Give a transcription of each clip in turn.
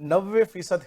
90%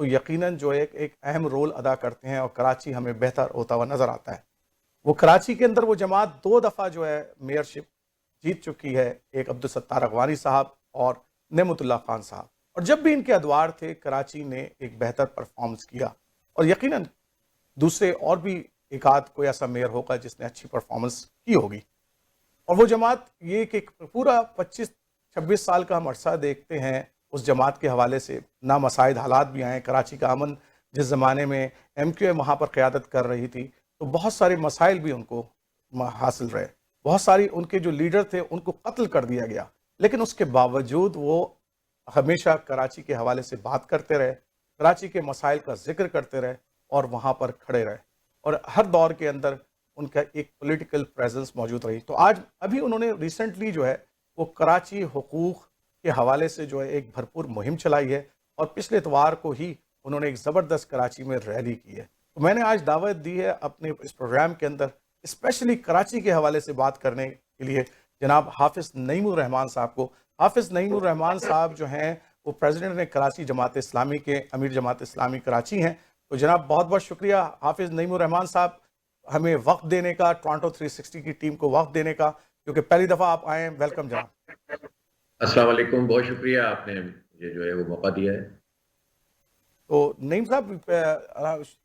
تو یقیناً جو ایک اہم رول ادا کرتے ہیں اور کراچی ہمیں بہتر ہوتا ہوا نظر آتا ہے. وہ کراچی کے اندر وہ جماعت 2 دفعہ جو ہے میئرشپ جیت چکی ہے, ایک عبدالستار اغوانی صاحب اور نعمت اللہ خان صاحب, اور جب بھی ان کے ادوار تھے کراچی نے ایک بہتر پرفارمنس کیا, اور یقیناً دوسرے اور بھی ایک آدھ کوئی ایسا میئر ہوگا جس نے اچھی پرفارمنس کی ہوگی. اور وہ جماعت یہ کہ پورا 25-26 سال کا ہم عرصہ دیکھتے ہیں اس جماعت کے حوالے سے, نامساعد حالات بھی آئے. کراچی کا امن جس زمانے میں ایم کیو اے وہاں پر قیادت کر رہی تھی تو بہت سارے مسائل بھی ان کو حاصل رہے, بہت ساری ان کے جو لیڈر تھے ان کو قتل کر دیا گیا, لیکن اس کے باوجود وہ ہمیشہ کراچی کے حوالے سے بات کرتے رہے, کراچی کے مسائل کا ذکر کرتے رہے اور وہاں پر کھڑے رہے, اور ہر دور کے اندر ان کا ایک پولیٹیکل پریزنس موجود رہی. تو آج ابھی انہوں نے ریسنٹلی جو ہے وہ کراچی حقوق کے حوالے سے جو ہے ایک بھرپور مہم چلائی ہے, اور پچھلے اتوار کو ہی انہوں نے ایک زبردست کراچی میں ریلی کی ہے. تو میں نے آج دعوت دی ہے اپنے اس پروگرام کے اندر اسپیشلی کراچی کے حوالے سے بات کرنے کے لیے جناب حافظ نعیم الرحمان صاحب کو. حافظ نعیم الرحمان صاحب جو ہیں وہ پریزیڈنٹ نے کراچی جماعت اسلامی کے, امیر جماعت اسلامی کراچی ہیں. تو جناب بہت بہت شکریہ حافظ نعیم الرحمان صاحب ہمیں وقت دینے کا, ٹورانٹو 360 کی ٹیم کو وقت دینے کا, کیونکہ پہلی دفعہ آپ آئے ہیں. ویلکم جناب. السلام علیکم, بہت شکریہ آپ نے مجھے جو ہے وہ موقع دیا ہے. تو نعیم صاحب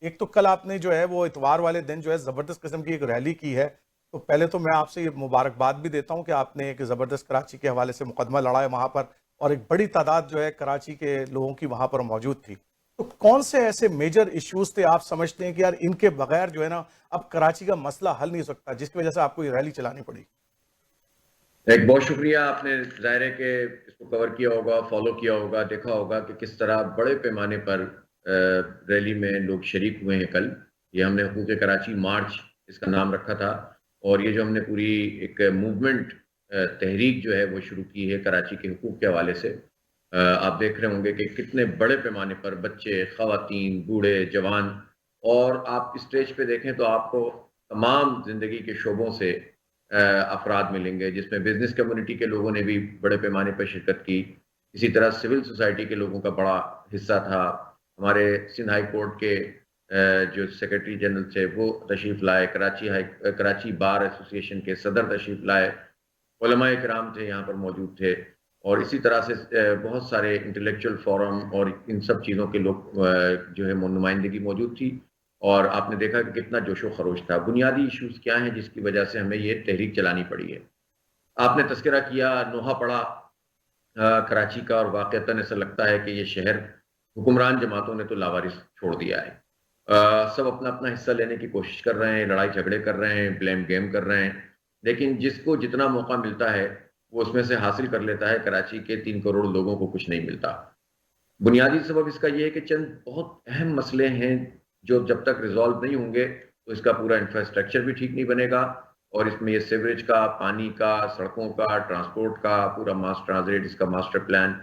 ایک تو کل آپ نے جو ہے وہ اتوار والے دن جو ہے زبردست قسم کی ایک ریلی کی ہے, تو پہلے تو میں آپ سے یہ مبارکباد بھی دیتا ہوں کہ آپ نے ایک زبردست کراچی کے حوالے سے مقدمہ لڑا ہے وہاں پر, اور ایک بڑی تعداد جو ہے کراچی کے لوگوں کی وہاں پر موجود تھی. تو کون سے ایسے میجر ایشوز تھے آپ سمجھتے ہیں کہ یار ان کے بغیر جو ہے نا اب کراچی کا مسئلہ حل نہیں ہو سکتا, جس کی وجہ سے آپ کو یہ ریلی چلانی پڑی؟ ایک بہت شکریہ, آپ نے ظاہر ہے کہ اس کو کور کیا ہوگا, فالو کیا ہوگا, دیکھا ہوگا کہ کس طرح بڑے پیمانے پر ریلی میں لوگ شریک ہوئے ہیں. کل یہ ہم نے حقوق کراچی مارچ اس کا نام رکھا تھا, اور یہ جو ہم نے پوری ایک موومنٹ تحریک جو ہے وہ شروع کی ہے کراچی کے حقوق کے حوالے سے. آپ دیکھ رہے ہوں گے کہ کتنے بڑے پیمانے پر بچے, خواتین, بوڑھے, جوان, اور آپ اسٹیج پہ دیکھیں تو آپ کو تمام زندگی کے شعبوں سے افراد ملیں گے, جس میں بزنس کمیونٹی کے لوگوں نے بھی بڑے پیمانے پر شرکت کی. اسی طرح سول سوسائٹی کے لوگوں کا بڑا حصہ تھا. ہمارے سندھ ہائی کورٹ کے جو سیکرٹری جنرل تھے وہ تشریف لائے, کراچی بار ایسوسی ایشن کے صدر تشریف لائے, علماء کرام تھے یہاں پر موجود تھے, اور اسی طرح سے بہت سارے انٹلیکچوئل فورم اور ان سب چیزوں کے لوگ جو ہے نمائندگی موجود تھی. اور آپ نے دیکھا کہ کتنا جوش و خروش تھا. بنیادی ایشوز کیا ہیں جس کی وجہ سے ہمیں یہ تحریک چلانی پڑی ہے؟ آپ نے تذکرہ کیا نوحہ پڑا کراچی کا, اور واقعتاً ایسا لگتا ہے کہ یہ شہر حکمران جماعتوں نے تو لاوارث چھوڑ دیا ہے. سب اپنا اپنا حصہ لینے کی کوشش کر رہے ہیں, لڑائی جھگڑے کر رہے ہیں, بلیم گیم کر رہے ہیں, لیکن جس کو جتنا موقع ملتا ہے وہ اس میں سے حاصل کر لیتا ہے. کراچی کے 3 کروڑ لوگوں کو کچھ نہیں ملتا. بنیادی سبب اس کا یہ ہے کہ چند بہت اہم مسئلے ہیں جو جب تک ریزالو نہیں ہوں گے تو اس کا پورا انفراسٹرکچر بھی ٹھیک نہیں بنے گا, اور اس میں یہ سیوریج کا, پانی کا, سڑکوں کا, ٹرانسپورٹ کا, پورا ماس ٹرانزٹ, اس کا ماسٹر پلان,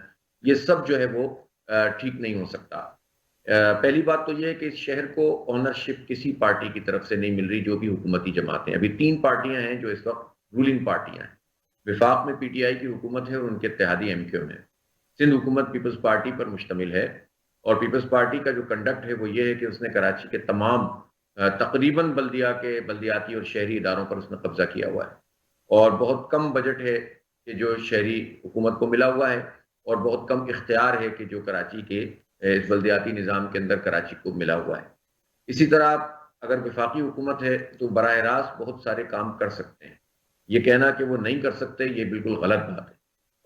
یہ سب جو ہے وہ ٹھیک نہیں ہو سکتا. پہلی بات تو یہ ہے کہ اس شہر کو اونرشپ کسی پارٹی کی طرف سے نہیں مل رہی, جو بھی حکومتی جماعتیں. ابھی 3 پارٹیاں ہیں جو اس وقت رولنگ پارٹیاں ہیں. وفاق میں پی ٹی آئی کی حکومت ہے اور ان کے اتحادی ایم کیو میں. سندھ حکومت پیپلز پارٹی پر مشتمل ہے, اور پیپلز پارٹی کا جو کنڈکٹ ہے وہ یہ ہے کہ اس نے کراچی کے تمام تقریباً بلدیاتی اور شہری اداروں پر اس نے قبضہ کیا ہوا ہے, اور بہت کم بجٹ ہے کہ جو شہری حکومت کو ملا ہوا ہے, اور بہت کم اختیار ہے کہ جو کراچی کے اس بلدیاتی نظام کے اندر کراچی کو ملا ہوا ہے. اسی طرح اگر وفاقی حکومت ہے تو براہ راست بہت سارے کام کر سکتے ہیں. یہ کہنا کہ وہ نہیں کر سکتے یہ بالکل غلط بات ہے,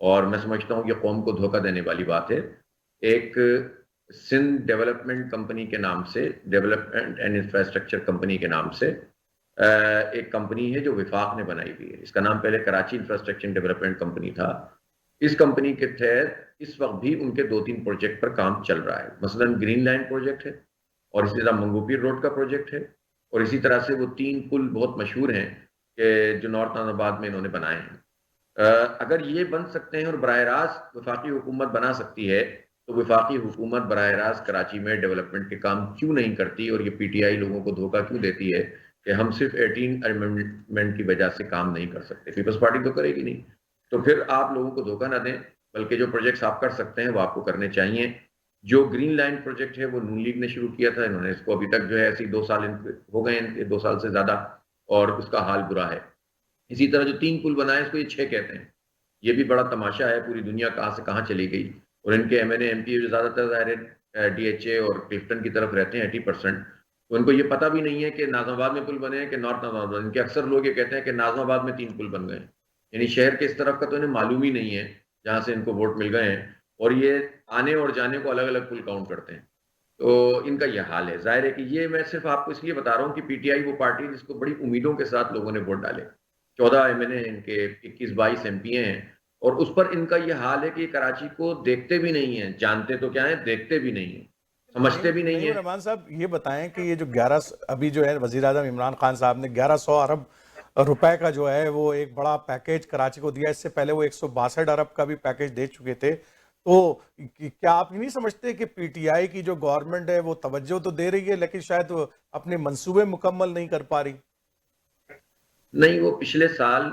اور میں سمجھتا ہوں کہ قوم کو دھوکہ دینے والی بات ہے. ایک سندھ ڈیولپمنٹ کمپنی کے نام سے, ڈیولپمنٹ اینڈ انفراسٹرکچر کمپنی کے نام سے ایک کمپنی ہے جو وفاق نے بنائی ہوئی ہے. اس کا نام پہلے کراچی انفراسٹرکچر ڈیولپمنٹ کمپنی تھا. اس کمپنی کے تحت اس وقت بھی ان کے 2-3 پروجیکٹ پر کام چل رہا ہے. مثلا گرین لینڈ پروجیکٹ ہے, اور اسی طرح منگو پیر روڈ کا پروجیکٹ ہے, اور اسی طرح سے وہ 3 پل بہت مشہور ہیں کہ جو نارتھ آباد میں انہوں نے بنائے ہیں. اگر یہ بن سکتے ہیں اور براہ راست وفاقی حکومت بنا سکتی ہے, تو وفاقی حکومت براہ راست کراچی میں ڈیولپمنٹ کے کام کیوں نہیں کرتی, اور یہ پی ٹی آئی لوگوں کو دھوکہ کیوں دیتی ہے کہ ہم صرف 18 امینڈمنٹ کی وجہ سے کام نہیں کر سکتے. پیپلز پارٹی تو کرے گی نہیں, تو پھر آپ لوگوں کو دھوکہ نہ دیں, بلکہ جو پروجیکٹس آپ کر سکتے ہیں وہ آپ کو کرنے چاہیے. جو گرین لائن پروجیکٹ ہے وہ نون لیگ نے شروع کیا تھا، انہوں نے اس کو ابھی تک جو ہے ایسے 2 سال ہو گئے ہیں، 2 سال سے زیادہ، اور اس کا حال برا ہے. اسی طرح جو 3 پل بنائے اس کو یہ 6 کہتے ہیں. یہ بھی بڑا تماشا ہے، پوری دنیا کہاں سے کہاں چلی گئی. اور ان کے ایم پی جو زیادہ تر ظاہر ڈی ایچ اے اور کلفٹن کی طرف رہتے ہیں 80%، تو ان کو یہ پتہ بھی نہیں ہے کہ ناظم آباد میں پل بنے ہیں کہ نارتھ ناظم آباد. ان کے اکثر لوگ یہ کہتے ہیں کہ ناظم آباد میں 3 پل بن گئے ہیں، یعنی شہر کے اس طرف کا تو انہیں معلوم ہی نہیں ہے جہاں سے ان کو ووٹ مل گئے ہیں، اور یہ آنے اور جانے کو الگ الگ پل کاؤنٹ کرتے ہیں. تو ان کا یہ حال ہے. ظاہر ہے کہ یہ میں صرف آپ کو اس لیے بتا رہا ہوں کہ پی ٹی آئی وہ پارٹی جس کو بڑی امیدوں کے ساتھ لوگوں نے ووٹ ڈالے. 14 ایم این اے ان کے، 21-22 ایم پی ہیں، اور اس پر ان کا یہ حال ہے کہ یہ کراچی کو دیکھتے بھی نہیں ہیں. جانتے تو کیا ہیں، دیکھتے بھی نہیں ہیں، سمجھتے بھی نہیں نعیم ہیں. الرحمان صاحب یہ بتائیں کہ یہ جو 11 ابھی جو ہے وزیر اعظم عمران خان صاحب نے 1100 ارب روپے کا جو ہے وہ ایک بڑا پیکیج کراچی کو دیا. اس سے پہلے وہ 162 ارب کا بھی پیکیج دے چکے تھے. تو کیا آپ نہیں سمجھتے کہ پی ٹی آئی کی جو گورنمنٹ ہے وہ توجہ تو دے رہی ہے لیکن شاید وہ اپنے منصوبے مکمل نہیں کر پا رہی؟ نہیں، وہ پچھلے سال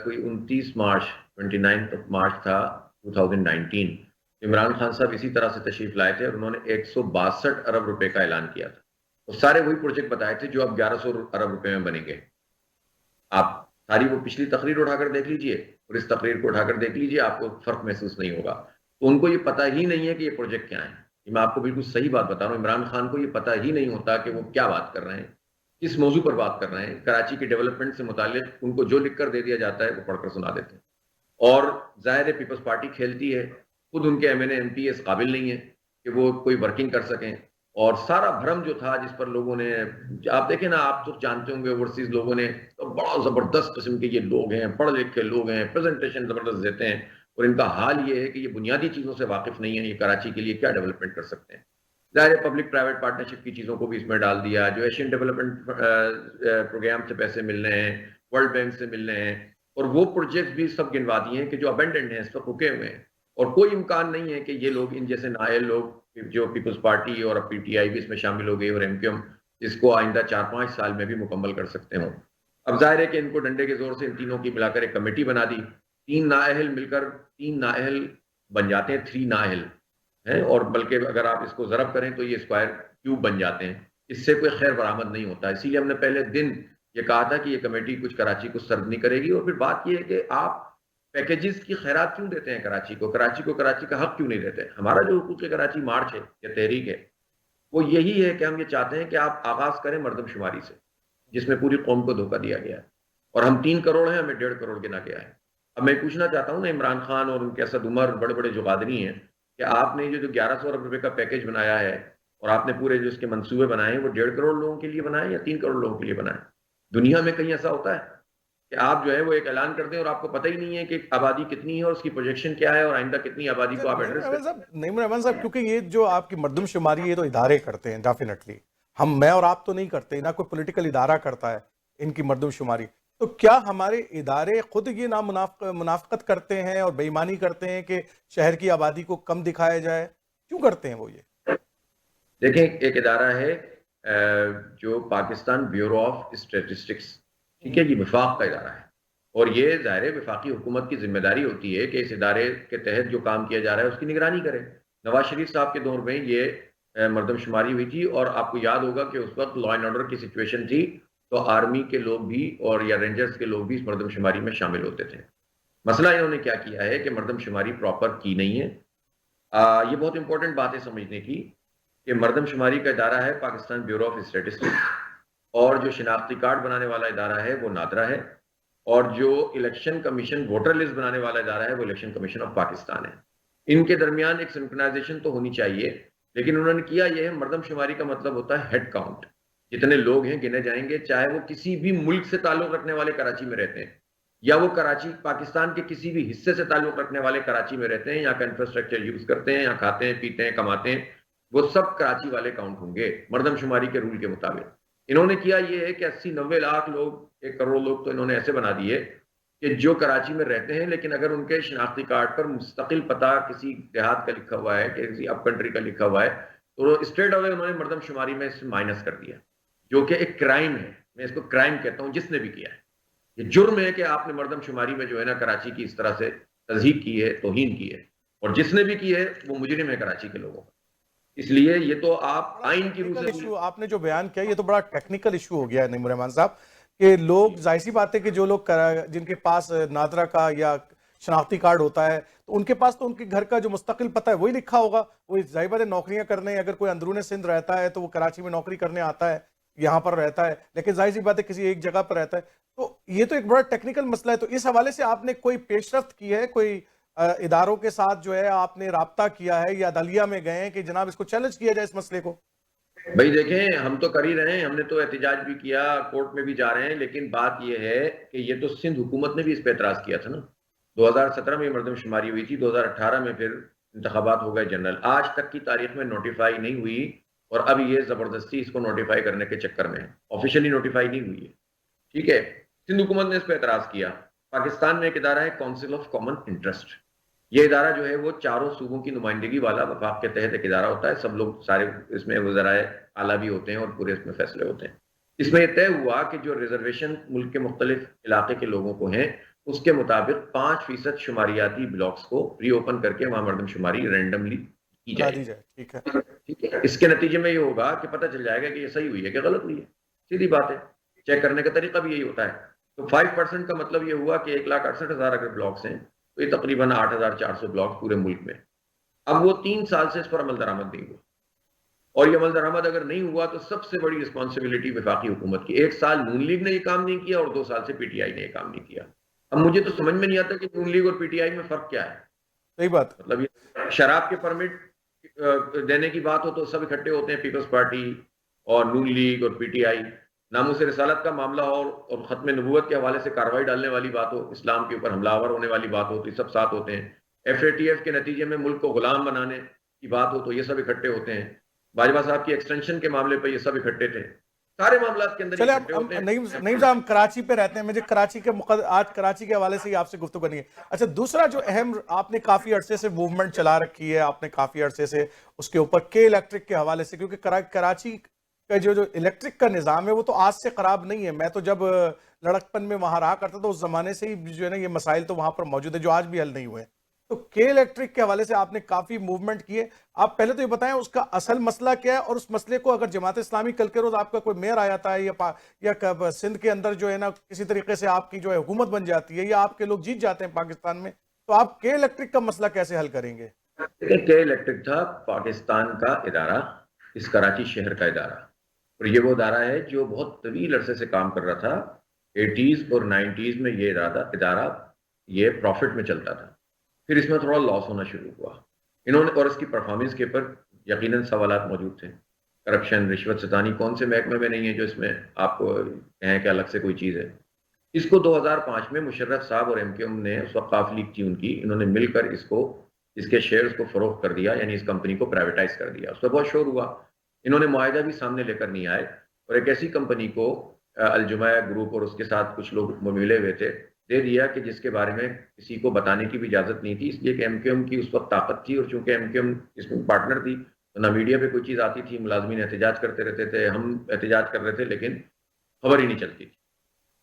کوئی 29 مارچ 29 مارچ تھا 2019، عمران خان صاحب اسی طرح سے تشریف لائے تھے اور انہوں نے 162 ارب روپے کا اعلان کیا تھا. وہ سارے وہی پروجیکٹ بتائے تھے جو اب 1100 ارب روپے میں بنیں گے. آپ ساری وہ پچھلی تقریر اٹھا کر دیکھ لیجئے اور اس تقریر کو اٹھا کر دیکھ لیجئے، آپ کو فرق محسوس نہیں ہوگا. تو ان کو یہ پتہ ہی نہیں ہے کہ یہ پروجیکٹ کیا ہیں. یہ میں آپ کو بالکل صحیح بات بتا رہا ہوں، عمران خان کو یہ پتہ ہی نہیں ہوتا کہ وہ کیا بات کر رہے ہیں، کس موضوع پر بات کر رہے ہیں. کراچی کی ڈیولپمنٹ سے متعلق ان کو جو لکھ کر دے دیا جاتا ہے وہ پڑھ کر سنا دیتے ہیں. اور ظاہر ہے پیپلز پارٹی کھیلتی ہے، خود ان کے M N A M P اس قابل نہیں ہے کہ وہ کوئی ورکنگ کر سکیں. اور سارا بھرم جو تھا جس پر لوگوں نے، آپ دیکھیں نا، آپ تو جانتے ہوں گے اوورسیز لوگوں نے تو بڑا زبردست قسم کے یہ لوگ ہیں، پڑھ لکھ کے لوگ ہیں، پریزنٹیشن زبردست دیتے ہیں، اور ان کا حال یہ ہے کہ یہ بنیادی چیزوں سے واقف نہیں ہیں. یہ کراچی کے لیے کیا ڈیولپمنٹ کر سکتے ہیں. ظاہر پبلک پرائیویٹ پارٹنرشپ کی چیزوں کو بھی اس میں ڈال دیا. جو ایشین ڈیولپمنٹ پروگرام سے پیسے مل رہے ہیں، ورلڈ بینک سے مل رہے ہیں، اور وہ پروجیکٹ بھی سب گنوا دیے ہیں کہ جو ابینڈنڈ ہیں، اس پر رکے ہوئے ہیں. اور کوئی امکان نہیں ہے کہ یہ لوگ، ان جیسے نااہل لوگ جو پیپلز پارٹی اور پی ٹی آئی بھی اس میں شامل ہو گئی اور ایم کیو ایم، اس کو آئندہ 4-5 سال میں بھی مکمل کر سکتے ہوں. اب ظاہر ہے کہ ان کو ڈنڈے کے زور سے ان تینوں کی ملا کر ایک کمیٹی بنا دی. 3 نااہل مل کر 3 نااہل بن جاتے ہیں، 3 نااہل ہیں، اور بلکہ اگر آپ اس کو ضرب کریں تو یہ اسکوائر کیوب بن جاتے ہیں. اس سے کوئی خیر برآمد نہیں ہوتا. اسی لیے ہم نے پہلے دن یہ کہا تھا کہ یہ کمیٹی کچھ کراچی کو سرو نہیں کرے گی. اور پھر بات یہ ہے کہ آپ پیکیجز کی خیرات کیوں دیتے ہیں کراچی کو کراچی کا حق کیوں نہیں دیتے؟ ہمارا جو حقوق کراچی مارچ ہے یا تحریک ہے وہ یہی ہے کہ ہم یہ چاہتے ہیں کہ آپ آغاز کریں مردم شماری سے، جس میں پوری قوم کو دھوکہ دیا گیا ہے. اور ہم 3 کروڑ ہیں، ہمیں 1.5 کروڑ گنا گیا ہے. اب میں پوچھنا چاہتا ہوں نا عمران خان اور ان کے اسد عمر، بڑے بڑے جو قادری ہیں، کہ آپ نے جو 1100 ارب روپے کا پیکیج بنایا ہے اور آپ نے پورے جو اس کے منصوبے بنائے ہیں وہ 1.5 کروڑ لوگوں کے لیے بنائے یا 3 کروڑ لوگوں کے لیے بنائے؟ دنیا میں کہیں ایسا ہوتا ہے کہ آپ جو ہے وہ ایک اعلان کر دیں اور آپ کو پتہ ہی نہیں ہے کہ آبادی کتنی ہے اور اس کی پروجیکشن کیا ہے اور آئندہ کتنی آبادی کو آپ ایڈریس کریں؟ نعیم الرحمان صاحب کیونکہ یہ جو آپ کی مردم شماری ہے تو ادارے کرتے ہیں ڈیفینیٹلی، میں اور آپ تو نہیں کرتے، نہ کوئی پولیٹیکل ادارہ کرتا ہے ان کی مردم شماری. تو کیا ہمارے ادارے خود یہ منافقت کرتے ہیں اور بے ایمانی کرتے ہیں کہ شہر کی آبادی کو کم دکھایا جائے؟ کیوں کرتے ہیں وہ یہ؟ دیکھیں، ایک ادارہ ہے جو پاکستان بیورو آف اسٹیٹسٹکس، ٹھیک ہے، یہ وفاق کا ادارہ ہے. اور یہ ظاہر وفاقی حکومت کی ذمہ داری ہوتی ہے کہ اس ادارے کے تحت جو کام کیا جا رہا ہے اس کی نگرانی کرے. نواز شریف صاحب کے دور میں یہ مردم شماری ہوئی تھی، اور آپ کو یاد ہوگا کہ اس وقت لا اینڈ آرڈر کی سچویشن تھی تو آرمی کے لوگ بھی اور یا رینجرز کے لوگ بھی اس مردم شماری میں شامل ہوتے تھے. مسئلہ انہوں نے کیا کیا ہے کہ مردم شماری پراپر کی نہیں ہے. یہ بہت امپورٹنٹ بات ہے سمجھنے کی کہ مردم شماری کا ادارہ ہے پاکستان بیورو آف اسٹیٹسٹکس، اور جو شناختی کارڈ بنانے والا ادارہ ہے وہ نادرا ہے، اور جو الیکشن کمیشن ووٹر لسٹ بنانے والا ادارہ ہے وہ الیکشن کمیشن آف پاکستان ہے. ان کے درمیان ایک سنکرونائزیشن تو ہونی چاہیے، لیکن انہوں نے کیا یہ ہے، مردم شماری کا مطلب ہوتا ہے ہیڈ کاؤنٹ، جتنے لوگ ہیں گنے جائیں گے، چاہے وہ کسی بھی ملک سے تعلق رکھنے والے کراچی میں رہتے ہیں یا وہ کراچی پاکستان کے کسی بھی حصے سے تعلق رکھنے والے کراچی میں رہتے ہیں، یہاں کا انفراسٹرکچر یوز کرتے ہیں، یہاں کھاتے ہیں پیتے ہیں کماتے ہیں، وہ سب کراچی والے کاؤنٹ ہوں گے مردم شماری کے رول کے مطابق. انہوں نے کیا یہ ہے کہ 80-90 لاکھ لوگ، 1 کروڑ لوگ تو انہوں نے ایسے بنا دیے کہ جو کراچی میں رہتے ہیں لیکن اگر ان کے شناختی کارڈ پر مستقل پتہ کسی دیہات کا لکھا ہوا ہے، کہ کسی اپ کنٹری کا لکھا ہوا ہے، تو اسٹریٹ اوے انہوں نے مردم شماری میں اس مائنس کر دیا، جو کہ ایک کرائم ہے. میں اس کو کرائم کہتا ہوں جس نے بھی کیا ہے. یہ جرم ہے کہ آپ نے مردم شماری میں جو ہے نا کراچی کی اس طرح سے تضحیک کی ہے، توہین کی ہے. اور جس نے بھی کی ہے وہ مجرم ہے کراچی کے لوگوں کا. اس لیے یہ تو آپ آئین کی روح سے ایشو آپ نے جو بیان کیا یہ تو بڑا ٹیکنیکل ایشو ہو گیا ہے نعیم الرحمان صاحب کہ لوگ ظاہر سی بات ہے کہ جو لوگ جن کے پاس نادرا کا یا شناختی کارڈ ہوتا ہے تو ان کے پاس تو ان کے گھر کا جو مستقل پتہ ہے وہی لکھا ہوگا. وہی ظاہر بات ہے نوکریاں کرنے اگر کوئی اندرون سندھ رہتا ہے تو وہ کراچی میں نوکری کرنے آتا ہے یہاں پر رہتا ہے لیکن ظاہر سی بات ہے کسی ایک جگہ پر رہتا ہے. تو یہ تو ایک بڑا ٹیکنیکل مسئلہ ہے. تو اس حوالے سے آپ نے کوئی پیش رفت کی ہے کوئی اداروں کے ساتھ جو ہے آپ نے رابطہ کیا ہے یا عدلیہ میں گئے ہیں کہ جناب اس کو چیلنج کیا جائے اس مسئلے کو؟ بھائی دیکھیں ہم تو کر ہی رہے ہیں, ہم نے تو احتجاج بھی کیا, کورٹ میں بھی جا رہے ہیں, لیکن بات یہ ہے کہ یہ تو سندھ حکومت نے بھی اس پہ اعتراض کیا تھا نا. 2017 میں مردم شماری ہوئی تھی, 2018 میں پھر انتخابات ہو گئے جنرل, آج تک کی تاریخ میں نوٹیفائی نہیں ہوئی اور اب یہ زبردستی اس کو نوٹیفائی کرنے کے چکر میں آفیشلی نوٹیفائی نہیں ہوئی ہے. ٹھیک ہے, سندھ حکومت نے اس پہ اعتراض کیا. پاکستان میں ایک ادارہ ہے کونسل آف کامن انٹرسٹ, یہ ادارہ جو ہے وہ چاروں صوبوں کی نمائندگی والا وفاق کے تحت ایک ادارہ ہوتا ہے, سب لوگ سارے اس میں وزرائے اعلیٰ بھی ہوتے ہیں اور پورے اس میں فیصلے ہوتے ہیں. اس میں یہ طے ہوا کہ جو ریزرویشن ملک کے مختلف علاقے کے لوگوں کو ہیں اس کے مطابق 5% شماریاتی بلاکس کو ری اوپن کر کے وہاں مردم شماری رینڈملی کی کرا جائے دی گی. جائے. ٹھیک ہے. ٹھیک ہے, اس کے نتیجے میں یہ ہوگا کہ پتہ چل جائے گا کہ یہ صحیح ہوئی ہے کہ غلط ہوئی ہے. سیدھی بات ہے, چیک کرنے کا طریقہ بھی یہی ہوتا ہے. تو 5% کا مطلب یہ ہوا کہ 1,68,000 اگر بلاکس ہیں تو یہ تقریباً 8,400 بلاک پورے ملک میں. اب وہ 3 سال سے اس پر عمل درآمد نہیں ہوا, اور یہ عمل درآمد اگر نہیں ہوا تو سب سے بڑی رسپانسبلٹی وفاقی حکومت کی. 1 سال نون لیگ نے یہ کام نہیں کیا اور 2 سال سے پی ٹی آئی نے یہ کام نہیں کیا. اب مجھے تو سمجھ میں نہیں آتا کہ نون لیگ اور پی ٹی آئی میں فرق کیا ہے. صحیح بات. مطلب یہ شراب کے پرمٹ دینے کی بات ہو تو سب اکٹھے ہوتے ہیں, پیپلز پارٹی اور نون لیگ اور پی ٹی آئی. ناموس رسالت کا معاملہ اور ختم نبوت کے حوالے سے کارروائی ڈالنے والی بات ہو, اسلام کے اوپر حملہ آور ہونے والی بات ہو تو یہ سب ساتھ ہوتے ہیں. FATF کے نتیجے میں ملک کو غلام بنانے کی بات ہو تو یہ سب اکٹھے ہوتے ہیں. باجوہ صاحب کی ایکسٹینشن کے معاملے پہ یہ سب اکٹھے تھے. سارے معاملات کے اندر چلے اکٹھے ہوتے ہیں. نعیم صاحب ہم کراچی پہ رہتے ہیں, مجھے کراچی کے آج کراچی کے حوالے سے ہی آپ سے گفتگو کرنی ہے. اچھا دوسرا جو اہم آپ نے کافی عرصے سے موومنٹ چلا رکھی ہے, آپ نے کافی عرصے سے اس کے اوپر کے الیکٹرک کے حوالے سے, کیونکہ کراچی کا جو الیکٹرک کا نظام ہے وہ تو آج سے خراب نہیں ہے. میں تو جب لڑکپن میں وہاں رہا کرتا تو اس زمانے سے ہی جو ہے نا یہ مسائل تو وہاں پر موجود ہے جو آج بھی حل نہیں ہوئے. تو کے الیکٹرک کے حوالے سے آپ نے کافی موومنٹ کیے. آپ پہلے تو یہ بتائیں اس کا اصل مسئلہ کیا ہے, اور اس مسئلے کو اگر جماعت اسلامی کل کے روز آپ کا کوئی میئر آ جاتا ہے یا سندھ کے اندر جو ہے نا کسی طریقے سے آپ کی جو ہے حکومت بن جاتی ہے یا آپ کے لوگ جیت جاتے ہیں پاکستان میں, تو آپ کے الیکٹرک کا مسئلہ کیسے حل کریں گے؟ کے الیکٹرک تھا پاکستان کا ادارہ, اس کراچی شہر کا ادارہ, اور یہ وہ ادارہ ہے جو بہت طویل عرصے سے کام کر رہا تھا. 80s اور 90s میں یہ ادارہ یہ پروفٹ میں چلتا تھا. پھر اس میں تھوڑا لاس ہونا شروع ہوا. انہوں نے, اور اس کی پرفارمنس کے اوپر یقیناً سوالات موجود تھے. کرپشن, رشوت ستانی کون سے محکمے میں نہیں ہے جو اس میں آپ کو کہیں کہ الگ سے کوئی چیز ہے. اس کو 2005 میں مشرف صاحب اور MKM نے, اس وقت قاف لیگ تھی ان کی, انہوں نے مل کر اس کے شیئرز کو فروخت کر دیا, یعنی اس کمپنی کو پرائیویٹائز کر دیا. اس پر بہت شور ہوا. انہوں نے معاہدہ بھی سامنے لے کر نہیں آئے اور ایک ایسی کمپنی کو الجمعہ گروپ اور اس کے ساتھ کچھ لوگ ملے ہوئے تھے دے دیا کہ جس کے بارے میں کسی کو بتانے کی بھی اجازت نہیں تھی, اس لیے کہ MKM کی اس وقت طاقت تھی, اور چونکہ MKM اس میں پارٹنر تھی تو نہ میڈیا پہ کوئی چیز آتی تھی, ملازمین احتجاج کرتے رہتے تھے, ہم احتجاج کر رہے تھے لیکن خبر ہی نہیں چلتی تھی.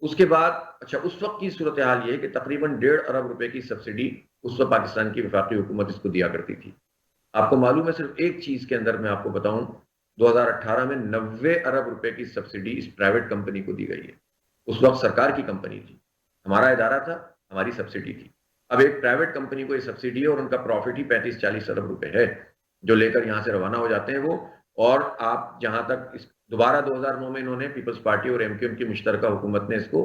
اس کے بعد اچھا اس وقت کی صورتحال یہ کہ تقریباً 1.5 ارب روپے کی سبسڈی اس وقت پاکستان کی وفاقی حکومت اس کو دیا کرتی تھی. آپ کو معلوم ہے صرف ایک چیز کے اندر میں آپ کو بتاؤں, 2018 میں 90 ارب روپے کی سبسڈی اس پرائیویٹ کمپنی کو دی گئی ہے. اس وقت سرکار کی کمپنی تھی, ہمارا ادارہ تھا, ہماری سبسڈی تھی. اب ایک پرائیویٹ کمپنی کو یہ سبسڈی ہے اور ان کا پروفٹ ہی 35-40 ارب روپے ہے جو لے کر یہاں سے روانہ ہو جاتے ہیں وہ. اور آپ جہاں تک دوبارہ 2009 میں انہوں نے پیپلز پارٹی اور MKM کی مشترکہ حکومت نے اس کو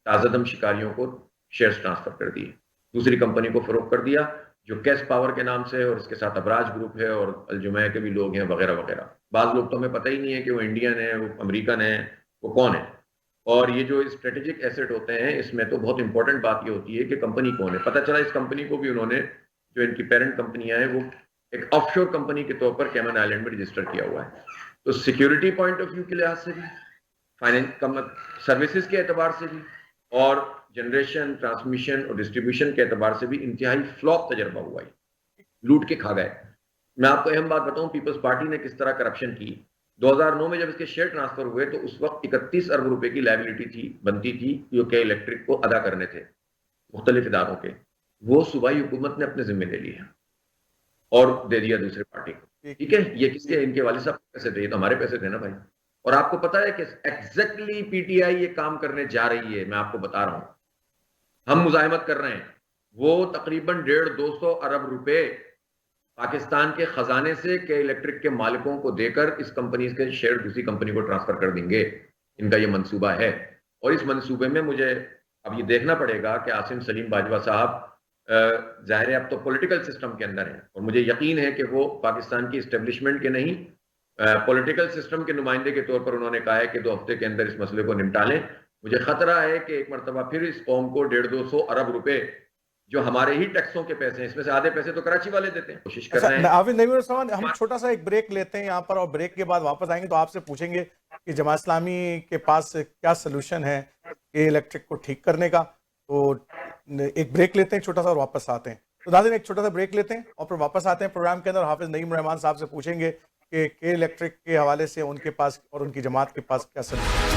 تازہ دم شکاریوں کو شیئرز ٹرانسفر کر دیے, دوسری کمپنی کو فروخت کر دیا جو کیس پاور کے نام سے, اور اس کے ساتھ ابراج گروپ ہے اور الجمعہ کے بھی لوگ ہیں وغیرہ وغیرہ. بعض لوگ تو ہمیں پتہ ہی نہیں ہے کہ وہ انڈین ہے, وہ امریکن ہے, وہ کون ہے. اور یہ جو اسٹریٹجک ایسٹ ہوتے ہیں اس میں تو بہت امپورٹنٹ بات یہ ہوتی ہے کہ کمپنی کون ہے. پتہ چلا اس کمپنی کو بھی انہوں نے, جو ان کی پیرنٹ کمپنیاں ہیں, وہ ایک آف شور کمپنی کے طور پر کیمن آئلینڈ میں رجسٹر کیا ہوا ہے. تو سیکیورٹی پوائنٹ آف ویو کے لحاظ سے بھی, سروسز کے اعتبار سے بھی, اور جنریشن, ٹرانسمیشن اور ڈسٹریبیوشن کے اعتبار سے بھی انتہائی فلاپ تجربہ ہوا ہے. لوٹ کے کھا گئے. میں آپ کو اہم بات بتاؤں, پیپلز پارٹی نے کس طرح کرپشن کی. 2009 میں جب اس کے شیئر ٹرانسفر ہوئے تو اس وقت 31 ارب روپے کی لائبلٹی تھی, بنتی تھی, جو کہ الیکٹرک کو ادا کرنے تھے مختلف اداروں کے. وہ صوبائی حکومت نے اپنے ذمہ لے لی ہے. اور دے دیا دوسرے پارٹی کو. ٹھیک ہے, یہ کس کے, ان کے والد صاحب پیسے تھے, یہ تو ہمارے پیسے تھے نا بھائی. اور آپ کو پتا ہے کہ ایگزیکٹلی پی ٹی آئی یہ کام کرنے جا رہی ہے, میں آپ کو بتا رہا ہوں, ہم مزاحمت کر رہے ہیں. وہ تقریباً 150-200 ارب روپے پاکستان کے خزانے سے کے الیکٹرک کے مالکوں کو دے کر اس کمپنی کے شیئر دوسری کمپنی کو ٹرانسفر کر دیں گے. ان کا یہ منصوبہ ہے, اور اس منصوبے میں مجھے اب یہ دیکھنا پڑے گا کہ عاصم سلیم باجوہ صاحب ظاہر ہے اب تو پولیٹیکل سسٹم کے اندر ہیں, اور مجھے یقین ہے کہ وہ پاکستان کی اسٹیبلشمنٹ کے نہیں, پولیٹیکل سسٹم کے نمائندے کے طور پر انہوں نے کہا ہے کہ 2 ہفتے کے اندر اس مسئلے کو نمٹا لیں. مجھے خطرہ ہے کہ ایک مرتبہ پھر اس قوم کو 150-200 ارب روپے جو ہمارے ہی ٹیکسوں کے پیسے ہیں, اس میں سے آدھے پیسے تو کراچی والے دیتے ہیں, کوشش کر رہے ہیں. حافظ نعیم الرحمان, ہم چھوٹا سا ایک بریک لیتے ہیں یہاں پر, اور بریک کے بعد واپس آئیں گے تو آپ سے پوچھیں گے کہ جماعت اسلامی کے پاس کیا سلوشن ہے کہ الیکٹرک کو ٹھیک کرنے کا. تو ایک بریک لیتے ہیں چھوٹا سا اور واپس آتے ہیں. تو ناظرین ایک چھوٹا سا بریک لیتے ہیں اور پھر واپس آتے ہیں پروگرام کے اندر. حافظ نعیم الرحمان صاحب سے پوچھیں گے کہ الیکٹرک کے حوالے سے ان کے پاس اور ان کی جماعت کے پاس کیا سلوشن ہے.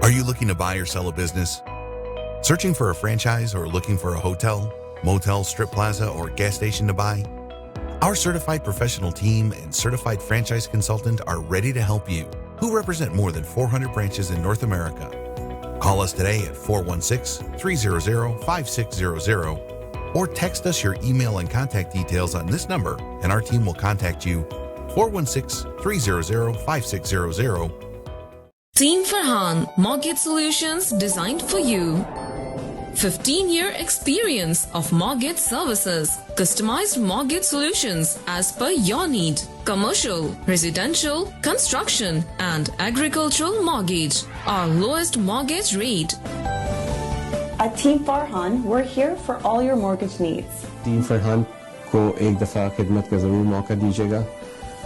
Are you looking to buy or sell a business? Searching for a franchise or looking for a hotel, motel, strip plaza, or gas station to buy? Our certified professional team and certified franchise consultant are ready to help you, who represent more than 400 branches in North America. Call us today at 416-300-5600 or text us your email and contact details on this number and our team will contact you. 416-300-5600. Team Farhan, mortgage solutions designed for you. 15-year experience of mortgage services. Customized mortgage solutions as per your need. Commercial, residential, construction and agricultural mortgage. Our lowest mortgage rate. At Team Farhan, we're here for all your mortgage needs. Team Farhan کو ایک دفعہ خدمت کا ضرور موقع دیجیے گا.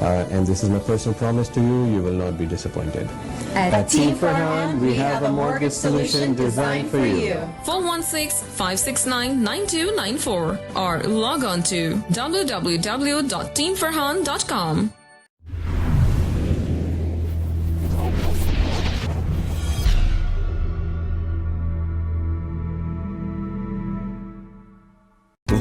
And this is my personal promise to you, you will not be disappointed. At Team Farhan, we have a mortgage solution designed for you. 416-569-9294 or log on to www.teamfarhan.com.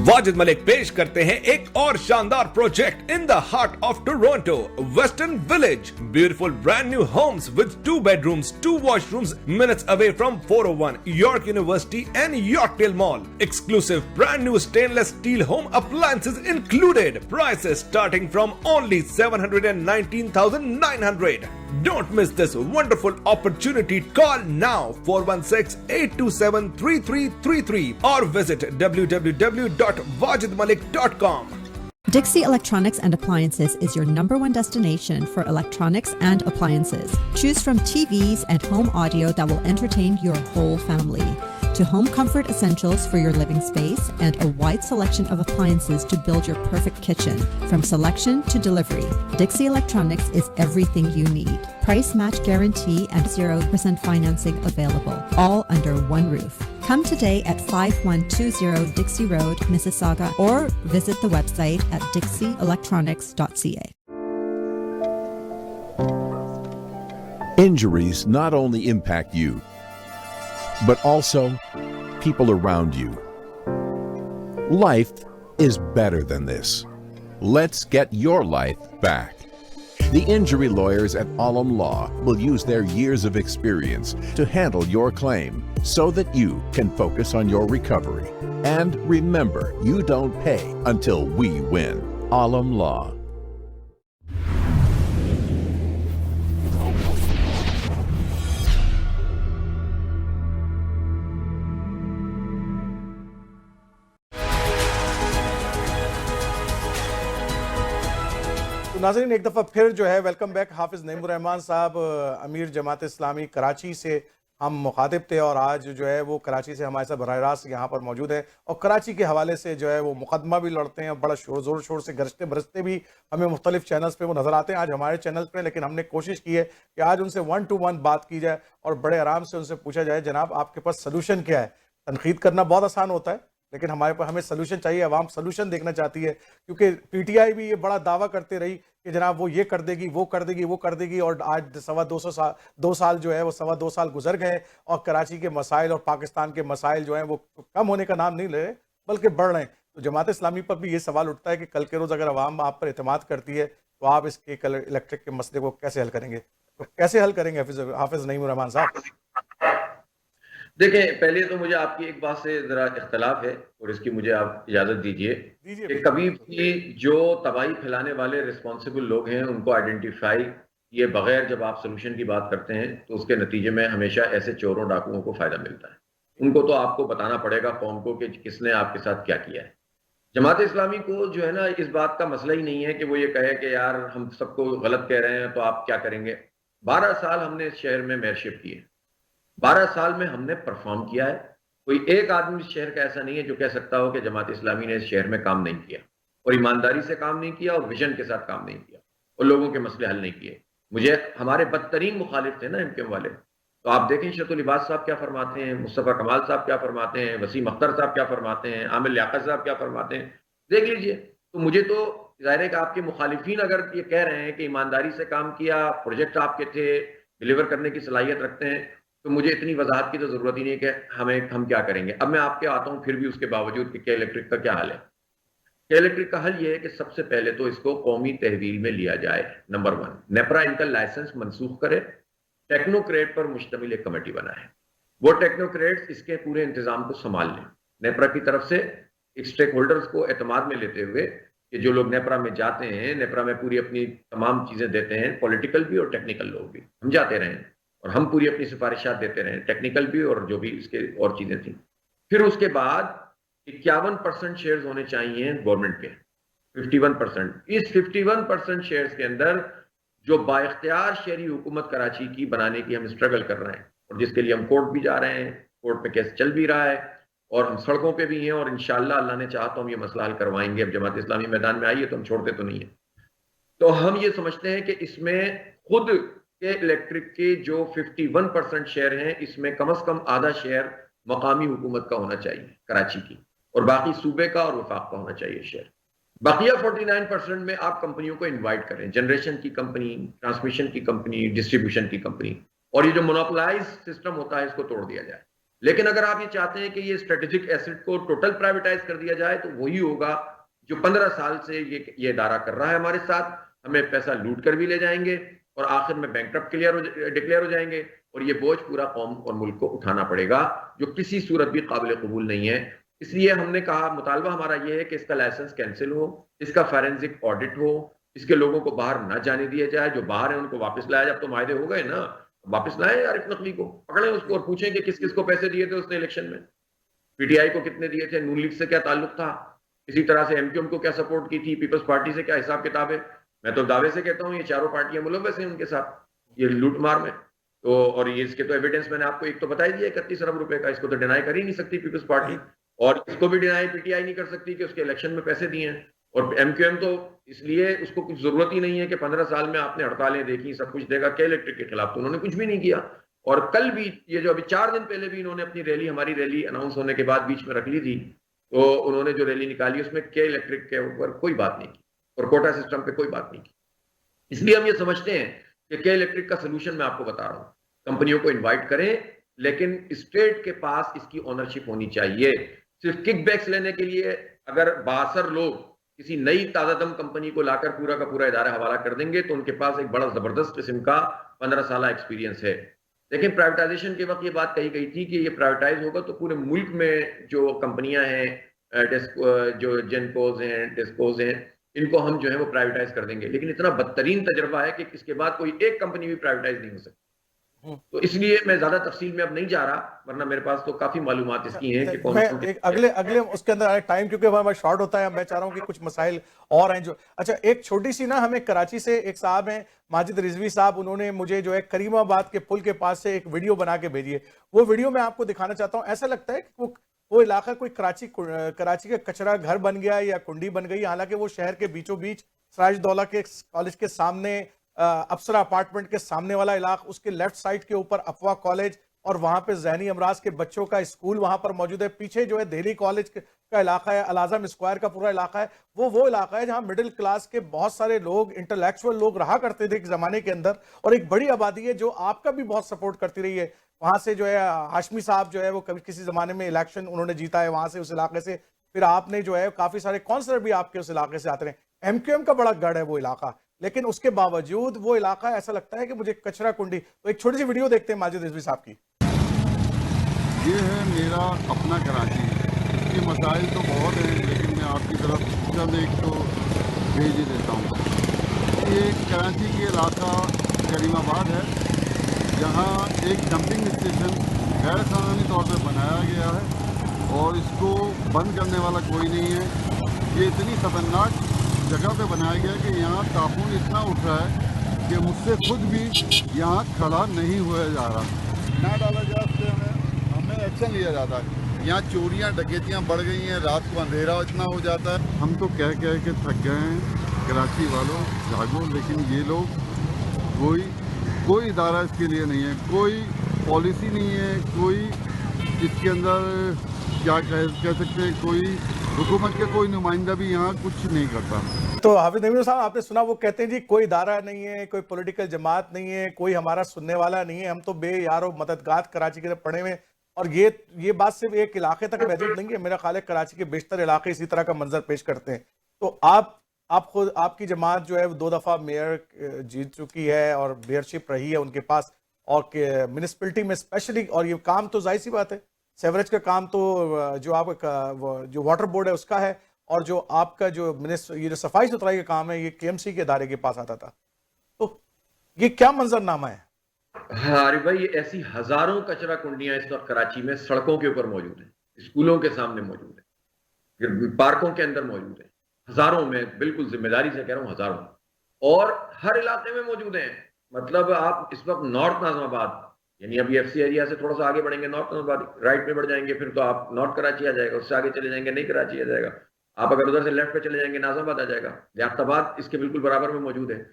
Wajid ملک پیش کرتے ہیں ایک اور شاندار project in the heart of Toronto, western village. Beautiful brand new homes with 2 bedrooms, 2 washrooms, minutes away from 401 York University and Yorkdale Mall. Exclusive brand new stainless steel home appliances included. Prices starting from only $719,900. Don't miss this wonderful opportunity. Call now 416-827-3333 or visit www.wajidmalik.com. Dixie Electronics and Appliances is your #1 destination for electronics and appliances. Choose from TVs and home audio that will entertain your whole family, to home comfort essentials for your living space and a wide selection of appliances to build your perfect kitchen. From selection to delivery, Dixie Electronics is everything you need. Price match guarantee and 0% financing available, all under one roof. Come today at 5120 Dixie Road, Mississauga, or visit the website at dixieelectronics.ca. Injuries not only impact you, but also people around you. Life is better than this. Let's get your life back. The injury lawyers at Alam Law will use their years of experience to handle your claim so that you can focus on your recovery. And remember, you don't pay until we win. Alam Law. ناظرین ایک دفعہ پھر جو ہے welcome back. حافظ نعیم الرحمان صاحب امیر جماعت اسلامی کراچی سے ہم مخاطب تھے, اور آج جو ہے وہ کراچی سے ہمارے ساتھ براہ راست یہاں پر موجود ہیں, اور کراچی کے حوالے سے جو ہے وہ مقدمہ بھی لڑتے ہیں, بڑا زور شور سے گرجتے برستے بھی ہمیں مختلف چینلز پہ وہ نظر آتے ہیں آج ہمارے چینل پہ. لیکن ہم نے کوشش کی ہے کہ آج ان سے 1 to 1 بات کی جائے اور بڑے آرام سے ان سے پوچھا جائے جناب آپ کے پاس سلوشن کیا ہے. تنقید کرنا بہت آسان ہوتا ہے, لیکن ہمیں سلوشن چاہیے, عوام سلوشن دیکھنا چاہتی ہے, کیونکہ پی ٹی آئی بھی یہ بڑا دعویٰ کرتے رہی کہ جناب وہ یہ کر دے گی, وہ کر دے گی, وہ کر دے گی, اور آج 2 سال جو ہے وہ 2.25 سال گزر گئے اور کراچی کے مسائل اور پاکستان کے مسائل جو ہیں وہ کم ہونے کا نام نہیں لے رہے بلکہ بڑھ رہے ہیں. تو جماعت اسلامی پر بھی یہ سوال اٹھتا ہے کہ کل کے روز اگر عوام آپ پر اعتماد کرتی ہے تو آپ اس کے الیکٹرک کے مسئلے کو کیسے حل کریں گے, تو کیسے حل کریں گے حافظ نعیم الرحمان صاحب؟ دیکھیں, پہلے تو مجھے آپ کی ایک بات سے ذرا اختلاف ہے اور اس کی مجھے آپ اجازت دیجئے کہ کبھی بھی جو تباہی پھیلانے والے ریسپانسبل لوگ ہیں ان کو آئیڈینٹیفائی کیے بغیر جب آپ سلوشن کی بات کرتے ہیں تو اس کے نتیجے میں ہمیشہ ایسے چوروں ڈاکوؤں کو فائدہ ملتا ہے. ان کو تو آپ کو بتانا پڑے گا قوم کو کہ کس نے آپ کے ساتھ کیا کیا ہے. جماعت اسلامی کو جو ہے نا اس بات کا مسئلہ ہی نہیں ہے کہ وہ یہ کہے کہ یار ہم سب کو غلط کہہ رہے ہیں تو آپ کیا کریں گے. 12 سال ہم نے اس شہر میں میئرشپ کی ہے, 12 سال میں ہم نے پرفارم کیا ہے. کوئی ایک آدمی اس شہر کا ایسا نہیں ہے جو کہہ سکتا ہو کہ جماعت اسلامی نے اس شہر میں کام نہیں کیا, اور ایمانداری سے کام نہیں کیا, اور ویژن کے ساتھ کام نہیں کیا, اور لوگوں کے مسئلے حل نہیں کیے. مجھے ہمارے بدترین مخالف تھے نا ایم کیو ایم والے, تو آپ دیکھیں شرط العباس صاحب کیا فرماتے ہیں, مصطفیٰ کمال صاحب کیا فرماتے ہیں, وسیم اختر صاحب کیا فرماتے ہیں, عامر لیاقت صاحب کیا فرماتے ہیں, دیکھ لیجئے. تو مجھے تو ظاہر ہے کہ آپ کے مخالفین اگر یہ کہہ رہے ہیں کہ ایمانداری سے کام کیا, پروجیکٹ آپ کے تھے, ڈیلیور کرنے کی صلاحیت رکھتے ہیں, تو مجھے اتنی وضاحت کی تو ضرورت ہی نہیں کہ ہم کیا کریں گے. اب میں آپ کے آتا ہوں پھر بھی اس کے باوجود کہ کے الیکٹرک کا کیا حل ہے. کے الیکٹرک کا حل یہ ہے کہ سب سے پہلے تو اس کو قومی تحویل میں لیا جائے. نمبر 1, نیپرا ان کا لائسنس منسوخ کرے, ٹیکنوکریٹ پر مشتمل ایک کمیٹی بنائے, وہ ٹیکنوکریٹس اس کے پورے انتظام کو سنبھال لیں. نیپرا کی طرف سے اسٹیک ہولڈرز کو اعتماد میں لیتے ہوئے کہ جو لوگ نیپرا میں جاتے ہیں, نیپرا میں پوری اپنی تمام چیزیں دیتے ہیں, پولیٹیکل بھی اور ٹیکنیکل لوگ بھی, ہم جاتے رہے ہیں اور ہم پوری اپنی سفارشات دیتے رہے, ٹیکنیکل بھی اور جو بھی اس کے اور چیزیں تھیں. پھر اس کے بعد 51% شیئرز ہونے چاہیے گورنمنٹ کے, 51%. اس 51% شیئرز کے اندر جو با اختیار شہری حکومت کراچی کی بنانے کی ہم اسٹرگل کر رہے ہیں, اور جس کے لیے ہم کورٹ بھی جا رہے ہیں, کورٹ میں کیس چل بھی رہا ہے, اور ہم سڑکوں پہ بھی ہیں, اور انشاءاللہ اللہ نے چاہا تو ہم یہ مسئلہ حل کروائیں گے. اب جماعت اسلامی میدان میں آئی ہے تو ہم چھوڑتے تو نہیں ہیں. تو ہم یہ سمجھتے ہیں کہ اس میں خود کے الیکٹرک کے جو 51% شیئر ہیں, اس میں کم از کم آدھا شیئر مقامی حکومت کا ہونا چاہیے کراچی کی, اور باقی صوبے کا اور وفاق کا ہونا چاہیے شیئر. بقیہ 49% میں آپ کمپنیوں کو انوائٹ کریں, جنریشن کی کمپنی, ٹرانسمیشن کی کمپنی, ڈسٹریبیوشن کی کمپنی, اور یہ جو مونوپلائز سسٹم ہوتا ہے اس کو توڑ دیا جائے. لیکن اگر آپ یہ چاہتے ہیں کہ یہ اسٹریٹجک ایسٹ کو ٹوٹل پرائیویٹائز کر دیا جائے تو وہی ہوگا جو 15 سال سے یہ ادارہ کر رہا ہے ہمارے ساتھ. ہمیں پیسہ لوٹ کر بھی لے جائیں گے اور آخر میں بینکرپٹ ڈکلیئر ہو جائیں گے, اور یہ بوجھ پورا قوم اور ملک کو اٹھانا پڑے گا, جو کسی صورت بھی قابل قبول نہیں ہے. اس لیے ہم نے کہا, مطالبہ ہمارا یہ ہے کہ اس کا لائسنس کینسل ہو, اس کا فارنزک آڈٹ ہو, اس کے لوگوں کو باہر نہ جانے دیا جائے, جو باہر ہیں ان کو واپس لایا جائے. اب تو معاہدے ہو گئے نا, واپس لائیں عارف نقوی کو, پکڑیں اس کو اور پوچھیں کہ کس کس کو پیسے دیے تھے اس نے الیکشن میں, پی ٹی آئی کو کتنے دیے تھے, نون لیگ سے کیا تعلق تھا, اسی طرح سے ایم کیو ایم کو کیا سپورٹ کی تھی, پیپلز پارٹی سے کیا حساب کتاب ہے. میں تو دعوے سے کہتا ہوں یہ چاروں پارٹیاں ملوث ہیں ان کے ساتھ یہ لوٹ مار میں. تو اور یہ اس کے تو ایویڈنس میں نے آپ کو ایک تو بتا ہی دیا 31 ارب روپے کا, اس کو تو ڈینائی کر ہی نہیں سکتی پیپلز پارٹی, اور اس کو بھی ڈینائی پی ٹی آئی نہیں کر سکتی کہ اس کے الیکشن میں پیسے دیے ہیں. اور ایم کیو ایم تو اس لیے اس کو کچھ ضرورت ہی نہیں ہے کہ 15 سال میں آپ نے ہڑتالیں دیکھی, سب کچھ دیکھا, کہ الیکٹرک کے خلاف تو انہوں نے کچھ بھی نہیں کیا. اور کل بھی یہ جو ابھی 4 دن پہلے بھی انہوں نے اپنی ریلی, ہماری ریلی اناؤنس ہونے کے بعد بیچ میں رکھ لی تھی, تو انہوں نے جو ریلی نکالی اس میں کے الیکٹرک کے اوپر کوئی بات نہیں کی اور کوٹا سسٹم پہ کوئی بات نہیں کی. اس لیے ہم یہ سمجھتے ہیں کہ کے الیکٹرک کا سلوشن میں آپ کو بتا رہا ہوں, کمپنیوں کو انوائٹ کریں لیکن اسٹیٹ کے پاس اس کی اونرشپ ہونی چاہیے. صرف کک بیکس لینے کے لیے اگر 62 لوگ کسی نئی تازہ دم کمپنی کو لا کر پورا کا پورا ادارہ حوالہ کر دیں گے تو ان کے پاس ایک بڑا زبردست قسم کا 15 سالہ ایکسپیرینس ہے. لیکن پرائیویٹائزیشن کے وقت یہ بات کہی گئی تھی کہ یہ پرائیویٹائز ہوگا تو پورے ملک میں جو کمپنیاں ہیں, جو جینکوز ہیں, ڈسکوز ہیں, ان کو ہم جو ہے وہ پرائیویٹائز کر دیں گے. لیکن اتنا بدترین تجربہ ہے کہ اس کے بعد کوئی ایک کمپنی بھی پرائیویٹائز نہیں ہو سکتی. تو اس لیے میں زیادہ تفصیل میں اب نہیں جا رہا, ورنہ میرے پاس تو کافی معلومات اس کی ہیں کہ کون اگلے اس کے اندر ٹائم کیونکہ ہمارا شارٹ ہوتا ہے, میں چاہ رہا ہوں کہ کچھ مسائل اور ہیں جو. اچھا ایک چھوٹی سی نا, ہمیں کراچی سے ایک صاحب ہیں ماجد رضوی صاحب, انہوں نے مجھے جو ہے کریم آباد کے پل کے پاس سے ایک ویڈیو بنا کے بھیجی ہے. وہ ویڈیو میں آپ کو دکھانا چاہتا ہوں. ایسا لگتا ہے کہ وہ علاقہ کوئی کراچی کا کچرا گھر بن گیا یا کنڈی بن گئی, حالانکہ وہ شہر کے بیچوں بیچ سراج دولہ کے کالج کے سامنے, افسرا اپارٹمنٹ کے سامنے والا علاقہ, اس کے لیفٹ سائڈ کے اوپر افوا کالج, اور وہاں پہ ذہنی امراض کے بچوں کا اسکول وہاں پر موجود ہے. پیچھے جو ہے دہلی کالج کا علاقہ ہے, الازم اسکوائر کا پورا علاقہ ہے, وہ علاقہ ہے جہاں مڈل کلاس کے بہت سارے لوگ, انٹلیکچوئل لوگ رہا کرتے تھے ایک زمانے کے اندر, اور ایک بڑی آبادی ہے جو آپ کا بھی بہت سپورٹ کرتی رہی ہے. وہاں سے جو ہے ہاشمی صاحب جو ہے وہ کبھی کسی زمانے میں الیکشن انہوں نے جیتا ہے وہاں سے, اس علاقے سے. پھر آپ نے جو ہے کافی سارے کونسلر بھی آپ کے اس علاقے سے آتے رہے. ایم کیو ایم کا بڑا گڑھ ہے وہ علاقہ, لیکن اس کے باوجود وہ علاقہ ایسا لگتا ہے کہ مجھے کچرا کنڈی. تو ایک چھوٹی سی ویڈیو دیکھتے ہیں ماجد رضوی صاحب کی. یہ ہے میرا اپنا کراچی. اس کے مسائل تو بہت ہیں, لیکن میں آپ کی طرف چند ایک تو بھیج ہی دیتا ہوں. یہ کراچی کے علاقہ کریم آباد ہے, جہاں ایک ڈمپنگ اسٹیشن غیر قانونی طور پہ بنایا گیا ہے اور اس کو بند کرنے والا کوئی نہیں ہے. یہ اتنی خطرناک جگہ پہ بنایا گیا کہ یہاں تعفن اتنا اٹھ رہا ہے کہ مجھ سے خود بھی یہاں کھڑا نہیں ہوا جا رہا. نہ ڈالا جائے اس پہ ہمیں ایکشن لیا جاتا ہے. یہاں چوریاں ڈکیتیاں بڑھ گئی ہیں, رات کو اندھیرا اتنا ہو جاتا ہے. ہم تو کہہ کے تھک گئے ہیں, کراچی والوں جاگو. لیکن یہ لوگ کوئی ادارہ اس کے لیے نہیں ہے, کوئی پالیسی نہیں ہے, کوئی اس کے اندر کیا کہہ سکتے ہیں, کوئی حکومت کے کوئی نمائندہ بھی یہاں کچھ نہیں کرتا. تو حافظ نعیم صاحب آپ نے سنا, وہ کہتے ہیں جی کوئی ادارہ نہیں ہے, کوئی پولیٹیکل جماعت نہیں ہے, کوئی ہمارا سننے والا نہیں ہے, ہم تو بے یار و مددگار کراچی کے پڑے ہوئے. اور یہ بات صرف ایک علاقے تک محدود نہیں ہے, میرا خیال ہے کراچی کے بیشتر علاقے اسی طرح کا منظر پیش کرتے ہیں. تو آپ کی جماعت جو ہے وہ 2 دفعہ میئر جیت چکی ہے اور میئرشپ رہی ہے ان کے پاس, اور میونسپلٹی میں اسپیشلی, اور یہ کام تو ظاہر سی بات ہے, سیوریج کا کام تو جو آپ کا جو واٹر بورڈ ہے اس کا ہے, اور جو آپ کا جو یہ جو صفائی ستھرائی کا کام ہے یہ کے ایم سی کے ادارے کے پاس آتا تھا. تو یہ کیا منظرنامہ ہے؟ ہاں عارف بھائی, ایسی ہزاروں کچرا کنڈیاں اس وقت کراچی میں سڑکوں کے اوپر موجود ہیں, اسکولوں کے سامنے موجود ہیں, پارکوں کے اندر موجود ہیں, ہزاروں میں, بالکل ذمہ داری سے کہہ رہا ہوں ہزاروں, اور ہر علاقے میں موجود ہیں. مطلب آپ اس وقت نارتھ ناظم آباد, یعنی ابھی ایف سی ایریا سے تھوڑا سا آگے بڑھیں گے, نارتھ ناظم آباد رائٹ میں بڑھ جائیں گے, پھر تو آپ نارتھ کراچی آ جائے گا, اس سے آگے چلے جائیں گے نئی کراچی آ جائے گا. آپ اگر ادھر سے لیفٹ پہ چلے جائیں گے ناظم آباد آ جائے گا, لیاقت آباد اس کے بالکل برابر میں موجود ہے.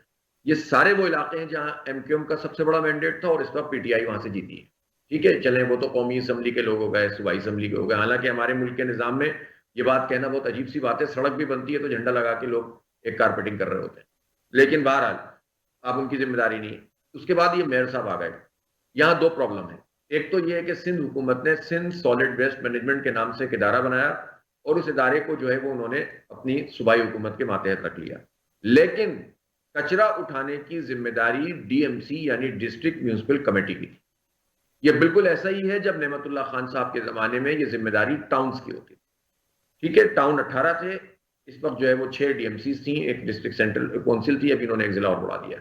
یہ سارے وہ علاقے ہیں جہاں ایم کیو ایم کا سب سے بڑا مینڈیٹ تھا, اور اس وقت پی ٹی آئی وہاں سے جیتی ہے. ٹھیک ہے, چلیں وہ تو قومی اسمبلی کے لوگ ہو گئے, صوبائی اسمبلی کے ہو گئے. حالانکہ ہمارے ملک کے نظام میں یہ بات کہنا بہت عجیب سی بات ہے, سڑک بھی بنتی ہے تو جھنڈا لگا کے لوگ ایک کارپیٹنگ کر رہے ہوتے ہیں. لیکن بہرحال آپ ان کی ذمہ داری نہیں ہے. اس کے بعد یہ میئر صاحب آ گئے. یہاں 2 پرابلم ہیں. ایک تو یہ ہے کہ سندھ حکومت نے سندھ سالڈ ویسٹ مینجمنٹ کے نام سے ایک ادارہ بنایا, اور اس ادارے کو جو ہے وہ انہوں نے اپنی صوبائی حکومت کے ماتحت رکھ لیا. لیکن کچرا اٹھانے کی ذمہ داری ڈی ایم سی یعنی ڈسٹرکٹ میونسپل کمیٹی کی تھی. یہ بالکل ایسا ہی ہے جب نعمت اللہ خان صاحب کے زمانے میں یہ ذمہ داری ٹاؤنز کی ہوتی. ٹھیک ہے, ٹاؤن 18 تھے, اس وقت جو ہے وہ 6 ڈی ایم سیز تھیں, ایک ڈسٹرکٹ سینٹرل کونسل تھی, ابھی انہوں نے ایک ضلع اور بڑھا دیا.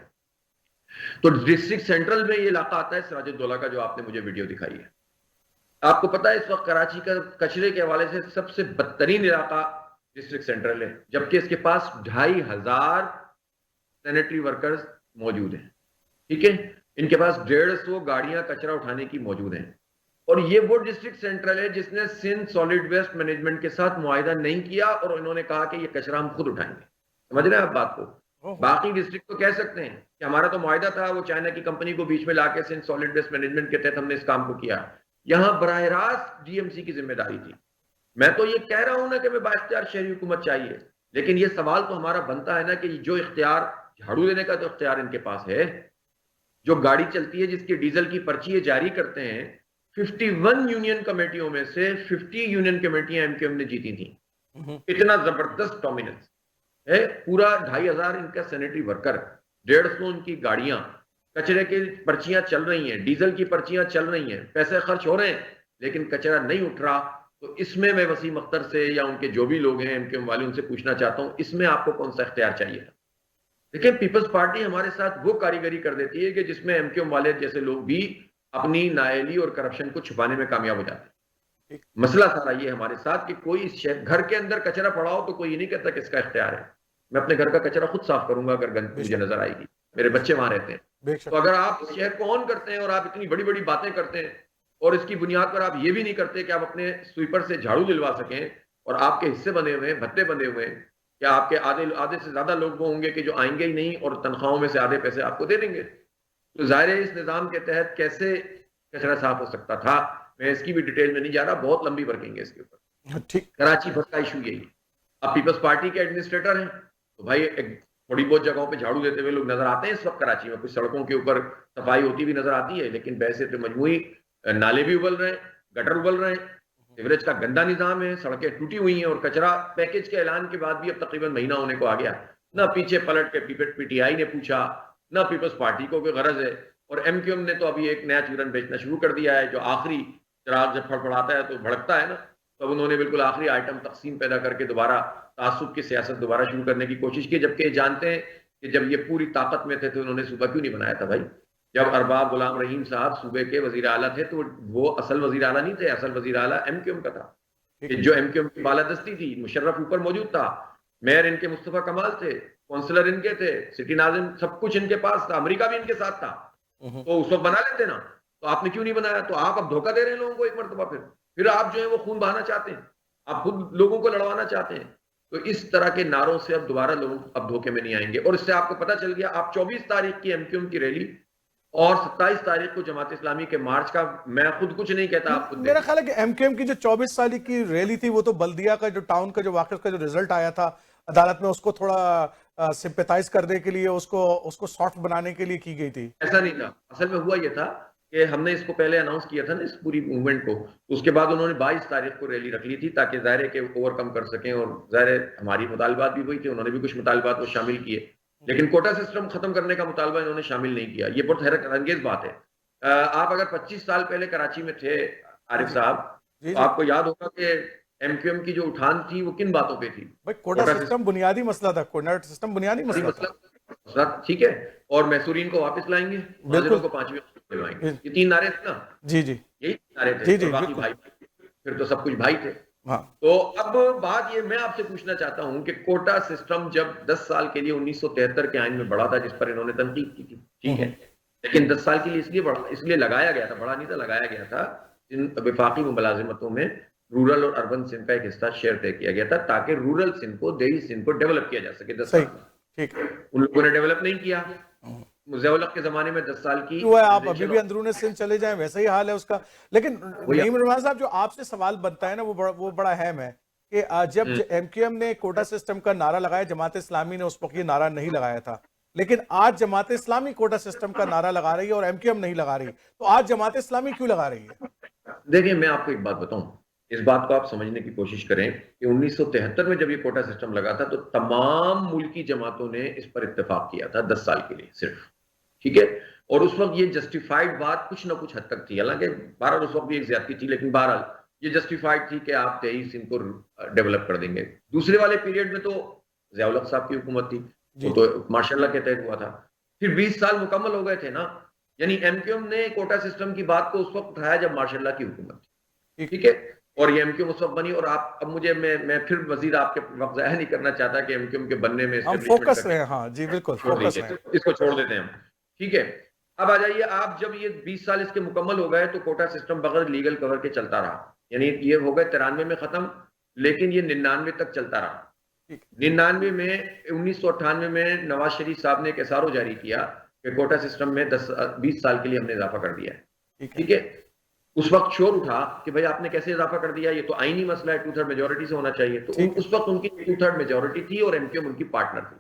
تو ڈسٹرکٹ سینٹرل میں یہ علاقہ آتا ہے سراج الدولہ کا, جو آپ نے مجھے ویڈیو دکھائی ہے. آپ کو پتا ہے اس وقت کراچی کا کچرے کے حوالے سے سب سے بدترین علاقہ ڈسٹرکٹ سینٹرل ہے, جبکہ اس کے پاس 2500 سینیٹری ورکرز موجود ہیں. ٹھیک ہے, ان کے پاس 150 گاڑیاں کچرا اٹھانے کی موجود ہیں. اور یہ وہ ڈسٹرکٹ سینٹرل ہے جس نے سندھ سالڈ ویسٹ مینجمنٹ کے ساتھ معاہدہ نہیں کیا, اور انہوں نے کہا کہ یہ کچرا ہم خود اٹھائیں گے. سمجھ رہے ہیں آپ بات کو؟ باقی ڈسٹرکٹ تو کہہ سکتے ہیں کہ ہمارا تو معاہدہ تھا, وہ چائنا کی کمپنی کو بیچ میں لا کے سندھ سالڈ ویسٹ مینجمنٹ کے تحت ہم نے اس کام کو کیا. یہاں براہ راست ڈی ایم سی کی ذمہ داری تھی. میں تو یہ کہہ رہا ہوں نا کہ میں بااختیار شہری حکومت چاہیے, لیکن یہ سوال تو ہمارا بنتا ہے نا کہ جو اختیار جھاڑو دینے کا جو اختیار ان کے پاس ہے, جو گاڑی چلتی ہے جس کی ڈیزل کی پرچی یہ جاری کرتے ہیں, 51 یونین کمیٹیوں میں سے 50 یونین کمیٹیاں ایم کیو ایم نے جیتی تھیں. اتنا زبردست ڈومیننس ہے. پورا 2500 ان کا سینیٹری ورکر, 150 ان کی گاڑیاں, کچرے کی پرچیاں چل رہی ہیں, ڈیزل کی پرچیاں چل رہی ہیں, پیسے خرچ ہو رہے ہیں, لیکن کچرا نہیں اٹھ رہا. تو اس میں وسیم اختر سے یا ان کے جو بھی لوگ ہیں ایم کیو ایم والے, ان سے پوچھنا چاہتا ہوں, اس میں آپ کو کون سا اختیار چاہیے تھا؟ دیکھیں, پیپلز پارٹی ہمارے ساتھ وہ کاریگری کر دیتی ہے کہ جس میں ایم کیو ایم والے جیسے لوگ بھی اپنی نااہلی اور کرپشن کو چھپانے میں کامیاب ہو جاتے ہیں. مسئلہ سارا یہ ہمارے ساتھ کہ کوئی گھر کے اندر کچرا پڑا ہو تو کوئی یہ نہیں کہتا کہ اس کا اختیار ہے. میں اپنے گھر کا کچرا خود صاف کروں گا اگر گندگی مجھے نظر آئے گی, میرے بچے وہاں رہتے ہیں. تو اگر آپ شہر کو آن کرتے ہیں اور آپ اتنی بڑی بڑی باتیں کرتے ہیں, اور اس کی بنیاد پر آپ یہ بھی نہیں کرتے کہ آپ اپنے سویپر سے جھاڑو دلوا سکیں, اور آپ کے حصے بنے ہوئے ہیں, بھتے بنے ہوئے ہیں, یا آپ کے آدھے سے زیادہ لوگ وہ ہوں گے کہ جو آئیں گے ہی نہیں, اور تنخواہوں میں سے آدھے پیسے آپ کو دے دیں گے. تو ظاہر ہے اس نظام کے تحت کیسے کچرا صاف ہو سکتا تھا. میں اس کی بھی ڈیٹیل میں نہیں جا رہا, بہت لمبی ورکنگ ہے اس کے اوپر. ٹھیک. کراچی بھر کا ایشو یہی ہے. اب پیپلز پارٹی کے ایڈمنسٹریٹر ہیں تو بھائی تھوڑی بہت جگہوں پہ جھاڑو دیتے ہوئے لوگ نظر آتے ہیں اس وقت کراچی میں, کچھ سڑکوں کے اوپر صفائی ہوتی بھی نظر آتی ہے, لیکن ویسے تو مجموعی نالے بھی ابل رہے ہیں, گٹر ابل رہے ہیں, سیوریج کا گندا نظام ہے, سڑکیں ٹوٹی ہوئی ہیں, اور کچرا پیکج کے اعلان کے بعد بھی اب تقریباً مہینہ ہونے کو آ گیا. نہ پیچھے پلٹ کے پی ٹی آئی نے پوچھا, نہ پیپلز پارٹی کو کوئی غرض ہے, اور ایم کیو ایم نے تو ابھی ایک نیا چورن بیچنا شروع کر دیا ہے, جو آخری چراغ جب پھڑپڑاتا ہے تو بھڑکتا ہے نا, تب انہوں نے بالکل آخری آئٹم تقسیم پیدا کر کے دوبارہ تعصب کی سیاست دوبارہ شروع کرنے کی کوشش کی, جبکہ یہ جانتے ہیں کہ جب یہ پوری طاقت میں تھے تو انہوں نے صوبہ کیوں نہیں بنایا تھا بھائی. جب ارباب غلام رحیم صاحب صوبے کے وزیر اعلیٰ تھے تو وہ اصل وزیر اعلیٰ نہیں تھے, اصل وزیر اعلیٰ ایم کیو ایم کا تھا, جو ایم کیو ایم کی بالادستی تھی. مشرف اوپر موجود تھا, میئر ان کے مصطفیٰ کمال تھے, کونسلر ان کے تھے, سٹی ناظم, سب کچھ ان کے پاس تھا, امریکہ بھی ان کے ساتھ تھا, تو اس وقت بنا لیتے نا. تو آپ نے کیوں نہیں بنایا؟ تو آپ اب دھوکہ دے رہے ہیں لوگوں کو ایک مرتبہ, پھر آپ جو ہے وہ خون بہانا چاہتے ہیں, آپ خود لوگوں کو لڑوانا چاہتے ہیں. تو اس طرح کے نعروں سے اب دوبارہ لوگ اب دھوکے میں نہیں آئیں گے. اور اس سے آپ کو پتہ چل گیا, آپ 24 تاریخ کی ایم کیو ایم کی ریلی اور 27 تاریخ کو جماعت اسلامی کے مارچ کا, میں خود کچھ نہیں کہتا, آپ خود میرا خیال ہے کہ ایم کیو ایم کی جو 24 سالی کی ریلی تھی وہ تو بلدیہ کا جو ٹاؤن کا جو واقعہ کا جو ریزلٹ آیا تھا عدالت میں, اس کو تھوڑا سمپیتائز کرنے کے لیے, اس کو سافٹ بنانے کے لیے کی گئی تھی. ایسا نہیں تھا. اصل میں ہوا یہ تھا کہ ہم نے اس کو پہلے اناؤنس کیا تھا نا, اس پوری موومنٹ کو, اس کے بعد انہوں نے 22 تاریخ کو ریلی رکھ لی تھی تاکہ ظاہر ہے کہ اوور کم کر سکیں, اور ظاہر ہے ہماری مطالبات بھی ہوئی تھے, انہوں نے بھی کچھ مطالبات وہ شامل کیے, لیکن کوٹا سسٹم ختم کرنے کا مطالبہ انہوں نے شامل نہیں کیا. یہ بہت حیرت انگیز بات ہے. آپ اگر 25 سال پہلے کراچی میں تھے عارف صاحب, آپ کو یاد ہوگا کہ ایم کیو ایم کی جو اٹھان تھی وہ کن باتوں پہ تھی؟ کوٹا سسٹم بنیادی مسئلہ تھا, کوٹا سسٹم بنیادی مسئلہ تھا. ٹھیک ہے, اور محصورین کو واپس لائیں گے, معذروں کو 5ویں دلوائیں گے, یہ 3 نعرے تھے نا. جی جی, یہی نعرے تھے, باقی بھائی, پھر تو سب کچھ بھائی تھے. تو اب بات یہ, میں آپ سے پوچھنا چاہتا ہوں کہ کوٹا سسٹم جب 10 سال کے لیے 1973 کے آئین میں بڑھا تھا, جس پر انہوں نے تنقید کی تھی, ٹھیک ہے, لیکن 10 سال کے لیے اس لیے بڑھا, اس لیے لگایا گیا تھا, بڑھا نہیں تھا, لگایا گیا تھا, ان وفاقی ملازمتوں میں رورل اور اربن سندھ کا ایک حصہ شیئر طے کیا گیا تھا تاکہ رورل سندھ کو, دیہی سندھ کو ڈیولپ کیا جا سکے. 10 سال ٹھیک, ان لوگوں نے ڈیولپ نہیں کیا. ضیاء الحق کے زمانے میں 10 سال کی, آپ ابھی بھی اندرون سندھ چلے جائیں ویسا ہی حال ہے اس کا. لیکن نعیم رمضان صاحب, جو آپ سے سوال بنتا ہے نا وہ بڑا اہم ہے کہ جب ایم کیو ایم نے کوٹا سسٹم کا نعرہ لگایا, جماعت اسلامی نے اس وقت یہ نعرہ نہیں لگایا تھا, لیکن آج جماعت اسلامی کوٹا سسٹم کا نعرہ لگا رہی ہے اور ایم کیو ایم نہیں لگا رہی, تو آج جماعت اسلامی کیوں لگا رہی ہے؟ دیکھیں, میں آپ کو ایک بات بتاؤں, اس بات کو آپ سمجھنے کی کوشش کریں کہ 1973 میں جب یہ کوٹا سسٹم لگا تھا تو تمام ملکی جماعتوں نے اس پر اتفاق کیا تھا 10 سال کے لیے صرف, ٹھیک ہے, اور اس وقت یہ جسٹیفائیڈ بات کچھ نہ کچھ حد تک تھی, حالانکہ بہرحال اس وقت بھی ایک زیادتی تھی, لیکن بہرحال یہ جسٹیفائیڈ تھی کہ آپ 23 ان کو ڈیولپ کر دیں گے. دوسرے والے پیریڈ میں تو ضیاء الحق صاحب کی حکومت تھی, وہ تو ماشاء اللہ کے تحت ہوا تھا. پھر 20 سال مکمل ہو گئے تھے نا, یعنی ایم کیو ایم نے کوٹا سسٹم کی بات کو اس وقت اٹھایا جب ماشاء اللہ کی حکومت تھی, ٹھیک ہے, اور یہ ایم کیو ایم اس وقت بنی. اور آپ اب مجھے, میں پھر مزید آپ کے وقت ضائع نہیں کرنا چاہتا کہ ایم کیو ایم کے بننے میں فوکس رہے. ہاں جی بالکل, فوکس رہے, اس کو چھوڑ دیتے ہیں ہم, ٹھیک ہے. اب آ جائیے آپ, جب یہ 20 سال اس کے مکمل ہو گئے تو کوٹا سسٹم بغیر لیگل کور کے چلتا رہا, یعنی یہ ہو گئے 93 میں ختم, لیکن یہ 99 تک چلتا رہا. 99 میں 1998 میں نواز شریف صاحب نے ایک SRO جاری کیا کہ کوٹا سسٹم میں 20 سال کے لیے ہم نے اضافہ کر دیا ہے, ٹھیک ہے. اس وقت شور اٹھا کہ بھائی آپ نے کیسے اضافہ کر دیا, یہ تو آئینی مسئلہ ہے, 2/3 میجورٹی سے ہونا چاہیے. تو اس وقت ان کی 2/3 میجورٹی تھی اور ایم کیو ایم ان کی پارٹنر تھی.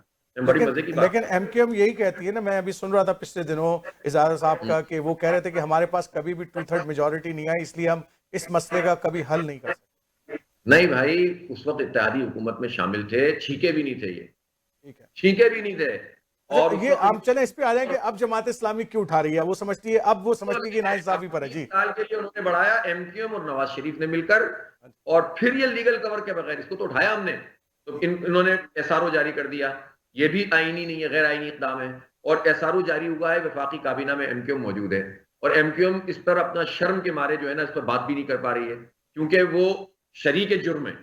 لیکن ایم کیو ایم یہی کہتی ہے نا, میں ابھی سن رہا تھا پچھلے دنوں اظہار صاحب کا کہ وہ کہہ رہے تھے کہ ہمارے پاس کبھی بھی 2/3 میجورٹی نہیں آئی, اس لیے ہم اس مسئلے کا کبھی حل نہیں کر سکتے. نہیں بھائی, اس وقت اتحادی حکومت میں شامل تھے, چھینکے بھی نہیں تھے, یہ چھینکے بھی نہیں تھے. اور یہ ہم چلیں اس پہ آ جائیں کہ اب جماعت اسلامی کیوں اٹھا رہی ہے, وہ سمجھتی ہے, اب وہ سمجھتی ہے کہ ناانصافی پر ہے. جی, سال کے لیے انہوں نے بڑھایا ایم کیو ایم اور نواز شریف نے مل کر, اور پھر یہ لیگل کور کے بغیر اس کو تو اٹھایا ہم نے, تو انہوں نے SRO جاری کر دیا. یہ بھی آئینی نہیں ہے, غیر آئینی اقدام ہے, اور SRO جاری ہوا ہے, وفاقی کابینہ میں ایم کیو ایم موجود ہے, اور ایم کیو ایم اس پر اپنا شرم کے مارے جو ہے نا اس پر بات بھی نہیں کر پا رہی ہے, کیونکہ وہ شریک جرم ہے.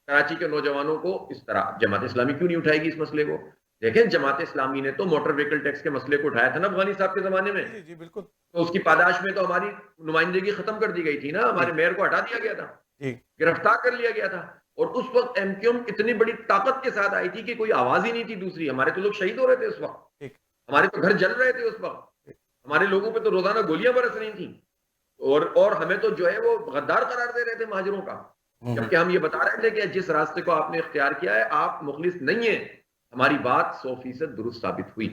کراچی کے نوجوانوں کو اس طرح جماعت اسلامی کیوں نہیں اٹھائے گی اس مسئلے کو؟ دیکھیں, جماعت اسلامی نے تو موٹر وہیکل ٹیکس کے مسئلے کو اٹھایا تھا نا افغانی صاحب کے زمانے میں. جی بالکل, تو اس کی پاداش میں تو ہماری نمائندگی ختم کر دی گئی تھی نا, ہمارے میئر کو ہٹا دیا گیا تھا, گرفتار کر لیا گیا تھا. اور اس وقت ایم کیو ایم اتنی بڑی طاقت کے ساتھ آئی تھی کہ کوئی آواز ہی نہیں تھی دوسری. ہمارے تو لوگ شہید ہو رہے تھے اس وقت, ہمارے تو گھر جل رہے تھے اس وقت, ہمارے لوگوں پہ تو روزانہ گولیاں برس رہی تھیں, اور ہمیں تو جو ہے وہ غدار قرار دے رہے تھے مہاجروں کا. جبکہ ہم یہ بتا رہے تھے کہ جس راستے کو آپ نے اختیار کیا ہے آپ مخلص نہیں ہیں. ہماری بات 100% درست ثابت ہوئی.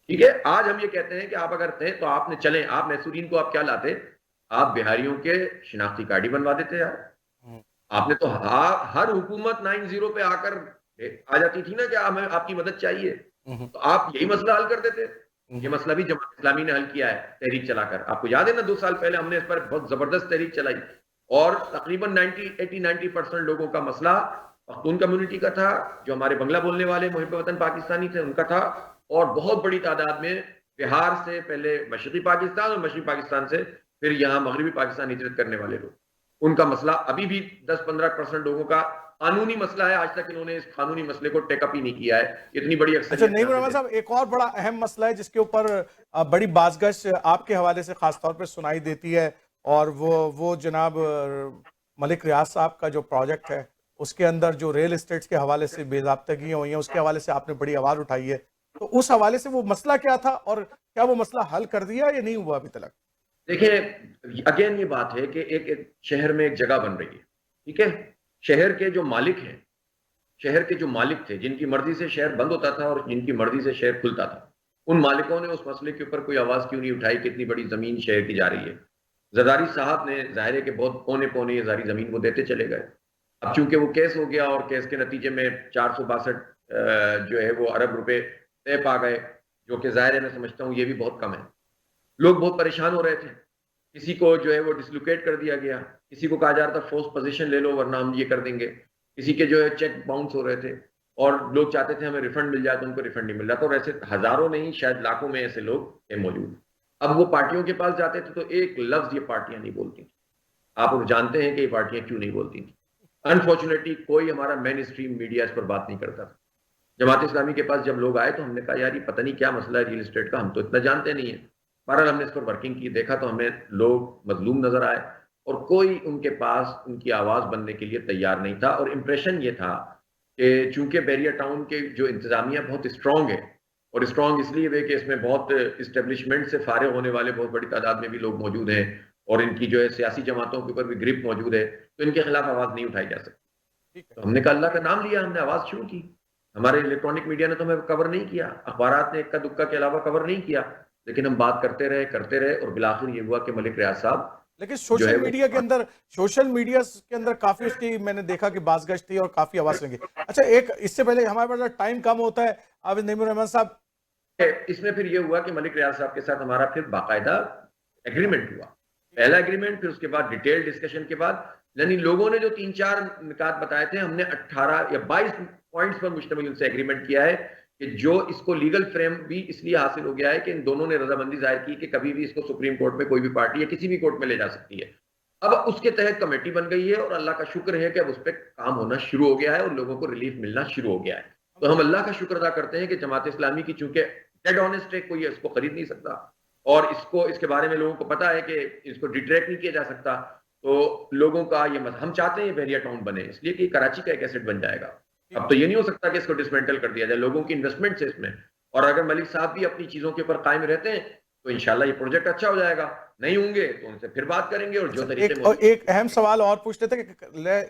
ٹھیک ہے, آج ہم یہ کہتے ہیں کہ آپ اگر تھے تو آپ نے چلیں, آپ محصورین کو آپ کیا لاتے, آپ بہاریوں کے شناختی کارڈ ہی بنوا دیتے یار. آپ نے تو ہر حکومت 90 پہ آ کر آ جاتی تھی نا کہ ہمیں آپ کی مدد چاہیے, تو آپ یہی مسئلہ حل کر دیتے. یہ مسئلہ بھی جماعت اسلامی نے حل کیا ہے تحریک چلا کر. آپ کو یاد ہے نا 2 سال پہلے ہم نے اس پر بہت زبردست تحریک چلائی, اور تقریباً 90% لوگوں کا مسئلہ پختون کمیونٹی کا تھا, جو ہمارے بنگلہ بولنے والے محب وطن پاکستانی تھے ان کا تھا, اور بہت بڑی تعداد میں بہار سے پہلے مشرقی پاکستان اور مشرقی پاکستان سے پھر یہاں مغربی پاکستان ہجرت کرنے والے لوگ, ان کا مسئلہ ابھی بھی 10-15% لوگوں کا قانونی مسئلہ ہے. آج تک انہوں نے اس قانونی مسئلے کو ٹیک اپ ہی نہیں کیا ہے. اتنی بڑی اچھا نعیم الرحمان صاحب, ایک اور بڑا اہم مسئلہ ہے جس کے اوپر بڑی بازگشت آپ کے حوالے سے خاص طور پہ سنائی دیتی ہے, اور وہ جناب ملک ریاض صاحب کا جو پروجیکٹ ہے اس کے اندر جو ریل اسٹیٹس کے حوالے سے بے ضابطگیاں ہوئی ہیں, اس کے حوالے سے آپ نے بڑی آواز اٹھائی ہے. تو اس حوالے سے وہ مسئلہ کیا تھا, اور کیا وہ مسئلہ حل کر دیا یا نہیں ہوا ابھی تک؟ دیکھیں اگین یہ بات ہے کہ ایک شہر میں ایک جگہ بن رہی ہے, ٹھیک ہے, شہر کے جو مالک ہیں, شہر کے جو مالک تھے جن کی مرضی سے شہر بند ہوتا تھا اور جن کی مرضی سے شہر کھلتا تھا, ان مالکوں نے اس مسئلے کے اوپر کوئی آواز کیوں نہیں اٹھائی کہ اتنی بڑی زمین شہر کی جا رہی ہے. زرداری صاحب نے ظاہر ہے کہ بہت پونے یہ ساری زمین وہ دیتے چلے گئے. اب چونکہ وہ کیس ہو گیا اور کیس کے نتیجے میں 462 جو ہے وہ ارب روپے طے پا گئے, جو کہ ظاہر ہے میں سمجھتا ہوں یہ بھی بہت کم ہے. لوگ بہت پریشان ہو رہے تھے, کسی کو جو ہے وہ ڈسلوکیٹ کر دیا گیا, کسی کو کہا جا رہا تھا فورس پوزیشن لے لو ورنہ ہم یہ کر دیں گے, کسی کے جو ہے چیک باؤنس ہو رہے تھے, اور لوگ چاہتے تھے ہمیں ریفنڈ مل جائے تو ان کو ریفنڈ نہیں مل رہا تھا. اور ایسے ہزاروں نہیں شاید لاکھوں میں ایسے لوگ ہیں موجود. اب وہ پارٹیوں کے پاس جاتے تھے تو ایک لفظ یہ پارٹیاں نہیں بولتی تھیں. آپ جانتے ہیں کہ یہ پارٹیاں کیوں نہیں بولتی تھیں. انفارچونیٹلی کوئی ہمارا مین اسٹریم میڈیا اس پر بات نہیں کرتا تھا. جماعت اسلامی کے پاس جب لوگ آئے تو ہم نے کہا یار یہ پتہ نہیں کیا مسئلہ ہے ریل اسٹیٹ کا, ہم تو اتنا جانتے نہیں ہیں. بہرحال ہم نے اس پر ورکنگ کی, دیکھا تو ہمیں لوگ مظلوم نظر آئے اور کوئی ان کے پاس ان کی آواز بننے کے لیے تیار نہیں تھا. اور امپریشن یہ تھا کہ چونکہ بیریا ٹاؤن کے جو انتظامیہ بہت اسٹرانگ ہے, اور اسٹرانگ اس لیے ہے کہ اس میں بہت اسٹیبلشمنٹ سے فارغ ہونے والے بہت بڑی تعداد میں بھی لوگ موجود ہیں, اور ان کی جو ہے سیاسی جماعتوں کے اوپر بھی گرپ موجود ہے, تو ان کے خلاف آواز نہیں اٹھائی جا سکتی. تو ہم نے کہا اللہ کا نام لیا, ہم نے آواز شروع کی. ہمارے الیکٹرانک میڈیا نے تو ہمیں کور نہیں کیا, اخبارات نے اکا دکا کے علاوہ کور نہیں کیا, لیکن ہم بات کرتے رہے اور بالآخر یہ ہوا کہ ملک ریاض صاحب. لیکن سوشل میڈیا کے اندر کافی اس کی میں نے دیکھا کہ بازگشت تھی اور کافی آواز لگی. اچھا ایک اس سے پہلے ہمارے پاس ٹائم کم ہوتا ہے, عابد نعیم الرحمان صاحب, اس میں پھر یہ ہوا کہ ملک ریاض صاحب کے ساتھ ہمارا پھر باقاعدہ ایگریمنٹ ہوا. پہلا ایگریمنٹ, پھر اس کے بعد ڈیٹیل ڈسکشن کے بعد, یعنی لوگوں نے جو 3-4 نکات بتائے تھے, ہم نے 18 یا 22 پوائنٹس پر مشتمل ان سے ایگریمنٹ کیا ہے کہ جو اس کو لیگل فریم بھی اس لیے حاصل ہو گیا ہے کہ ان دونوں نے رضامندی ظاہر کی کہ کبھی بھی اس کو سپریم کورٹ میں کوئی بھی پارٹی یا کسی بھی کورٹ میں لے جا سکتی ہے. اب اس کے تحت کمیٹی بن گئی ہے, اور اللہ کا شکر ہے کہ اب اس پہ کام ہونا شروع ہو گیا ہے اور لوگوں کو ریلیف ملنا شروع ہو گیا ہے. تو ہم اللہ کا شکر ادا کرتے ہیں کہ جماعت اسلامی کی چونکہ ڈیڈ آنےسٹ ہے, کوئی اس کو خرید نہیں سکتا, اور اس کے بارے میں لوگوں کو پتا ہے کہ اس کو ڈیٹریکٹ نہیں کیا جا سکتا. تو لوگوں کا یہ ہم چاہتے ہیں بیریا ٹاؤن بنے, اس لیے کہ کراچی کا ایک ایسٹ بن جائے گا. اب تو یہ نہیں ہو سکتا کہ اس کو ڈسمینٹل کر دیا جائے, لوگوں کی انویسٹمنٹ سے اس میں, اور اگر ملک صاحب بھی اپنی چیزوں کے اوپر قائم رہتے ہیں تو انشاءاللہ یہ پروجیکٹ اچھا ہو جائے گا. نہیں ہوں گے تو ان سے پھر بات کریں گے. اور جو ایک اہم سوال اور پوچھتے تھے کہ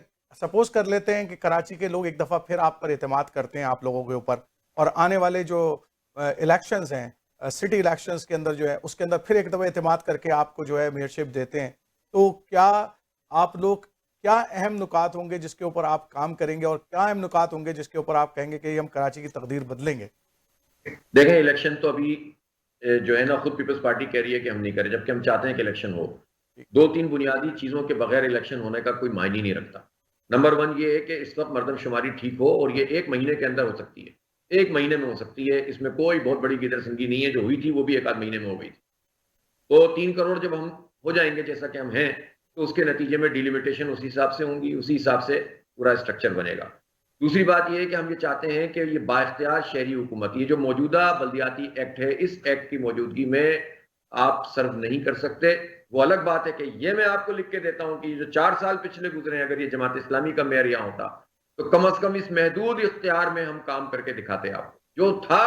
سپوز کر لیتے ہیں کہ کراچی کے لوگ ایک دفعہ پھر آپ پر اعتماد کرتے ہیں, آپ لوگوں کے اوپر, اور آنے والے جو الیکشنز ہیں سٹی الیکشنز کے اندر جو ہے اس کے اندر پھر ایک دفعہ اعتماد کر کے آپ کو جو ہے میئرشپ دیتے ہیں, تو کیا آپ لوگ کیا اہم نکات ہوں گے جس کے اوپر آپ کام کریں گے, اور کیا اہم نکات ہوں گے جس کے اوپر آپ کہیں گے کہ ہم کراچی کی تقدیر بدلیں گے؟ دیکھیں الیکشن تو ابھی جو ہے نا خود پیپلز پارٹی کہہ رہی ہے کہ ہم نہیں کریں, جبکہ ہم چاہتے ہیں کہ الیکشن ہو. 2-3 بنیادی چیزوں کے بغیر الیکشن ہونے کا کوئی معنی نہیں رکھتا. نمبر 1 یہ ہے کہ اس وقت مردم شماری ٹھیک ہو, اور یہ 1 مہینے کے اندر ہو سکتی ہے, 1 مہینے میں ہو سکتی ہے. اس میں کوئی بہت بڑی گدر سنگی نہیں ہے, جو ہوئی تھی وہ بھی 1 آدھ مہینے میں ہو گئی تھی. تو 3 کروڑ جب ہم ہو جائیں گے جیسا کہ ہم ہیں, تو اس کے نتیجے میں ڈیلیمیٹیشن اسی حساب سے ہوں گی, اسی حساب سے پورا اسٹرکچر بنے گا. دوسری بات یہ ہے کہ ہم یہ چاہتے ہیں کہ یہ بااختیار شہری حکومت, یہ جو موجودہ بلدیاتی ایکٹ ہے, اس ایکٹ کی موجودگی میں آپ سرو نہیں کر سکتے. وہ الگ بات ہے کہ یہ میں آپ کو لکھ کے دیتا ہوں کہ جو 4 سال پچھلے گزرے ہیں, اگر یہ جماعت اسلامی کا میئر یہاں ہوتا تو کم از کم اس محدود اختیار میں ہم کام کر کے دکھاتے. آپ جو تھا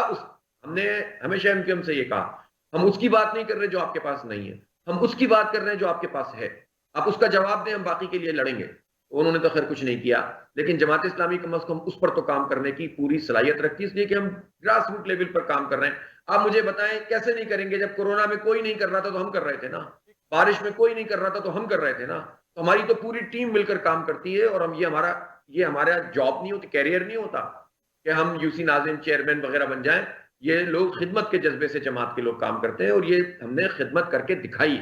ہم نے ہمیشہ ہم سے یہ کہا, ہم اس کی بات نہیں کر رہے جو آپ کے پاس نہیں ہے, ہم اس کی بات کر رہے ہیں جو آپ کے پاس ہے. آپ اس کا جواب دیں, ہم باقی کے لیے لڑیں گے. انہوں نے تو خیر کچھ نہیں کیا، لیکن جماعت اسلامی کم از کم اس پر تو کام کرنے کی پوری صلاحیت رکھتی ہے، اس لیے کہ ہم گراس روٹ لیول پر کام کر رہے ہیں. آپ مجھے بتائیں کیسے نہیں کریں گے؟ جب کورونا میں کوئی نہیں کر رہا تھا تو ہم کر رہے تھے نا، بارش میں کوئی نہیں کر رہا تھا تو ہم کر رہے تھے نا. تو ہماری تو پوری ٹیم مل کر کام کرتی ہے، اور ہم یہ ہمارا جاب نہیں ہوتی، کیریئر نہیں ہوتا کہ ہم یو سی ناظم چیئرمین وغیرہ بن جائیں. یہ لوگ خدمت کے جذبے سے جماعت کے لوگ کام کرتے ہیں، اور یہ ہم نے خدمت کر کے دکھائی.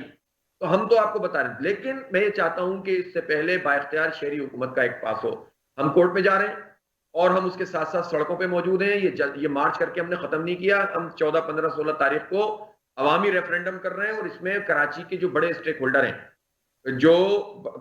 تو ہم تو آپ کو بتا رہے ہیں، لیکن میں یہ چاہتا ہوں کہ اس سے پہلے با اختیار شہری حکومت کا ایک پاس ہو. ہم کورٹ میں جا رہے ہیں اور ہم اس کے ساتھ ساتھ سڑکوں پہ موجود ہیں. یہ مارچ کر کے ہم نے ختم نہیں کیا. ہم 14 15 16 تاریخ کو عوامی ریفرینڈم کر رہے ہیں، اور اس میں کراچی کے جو بڑے اسٹیک ہولڈر ہیں، جو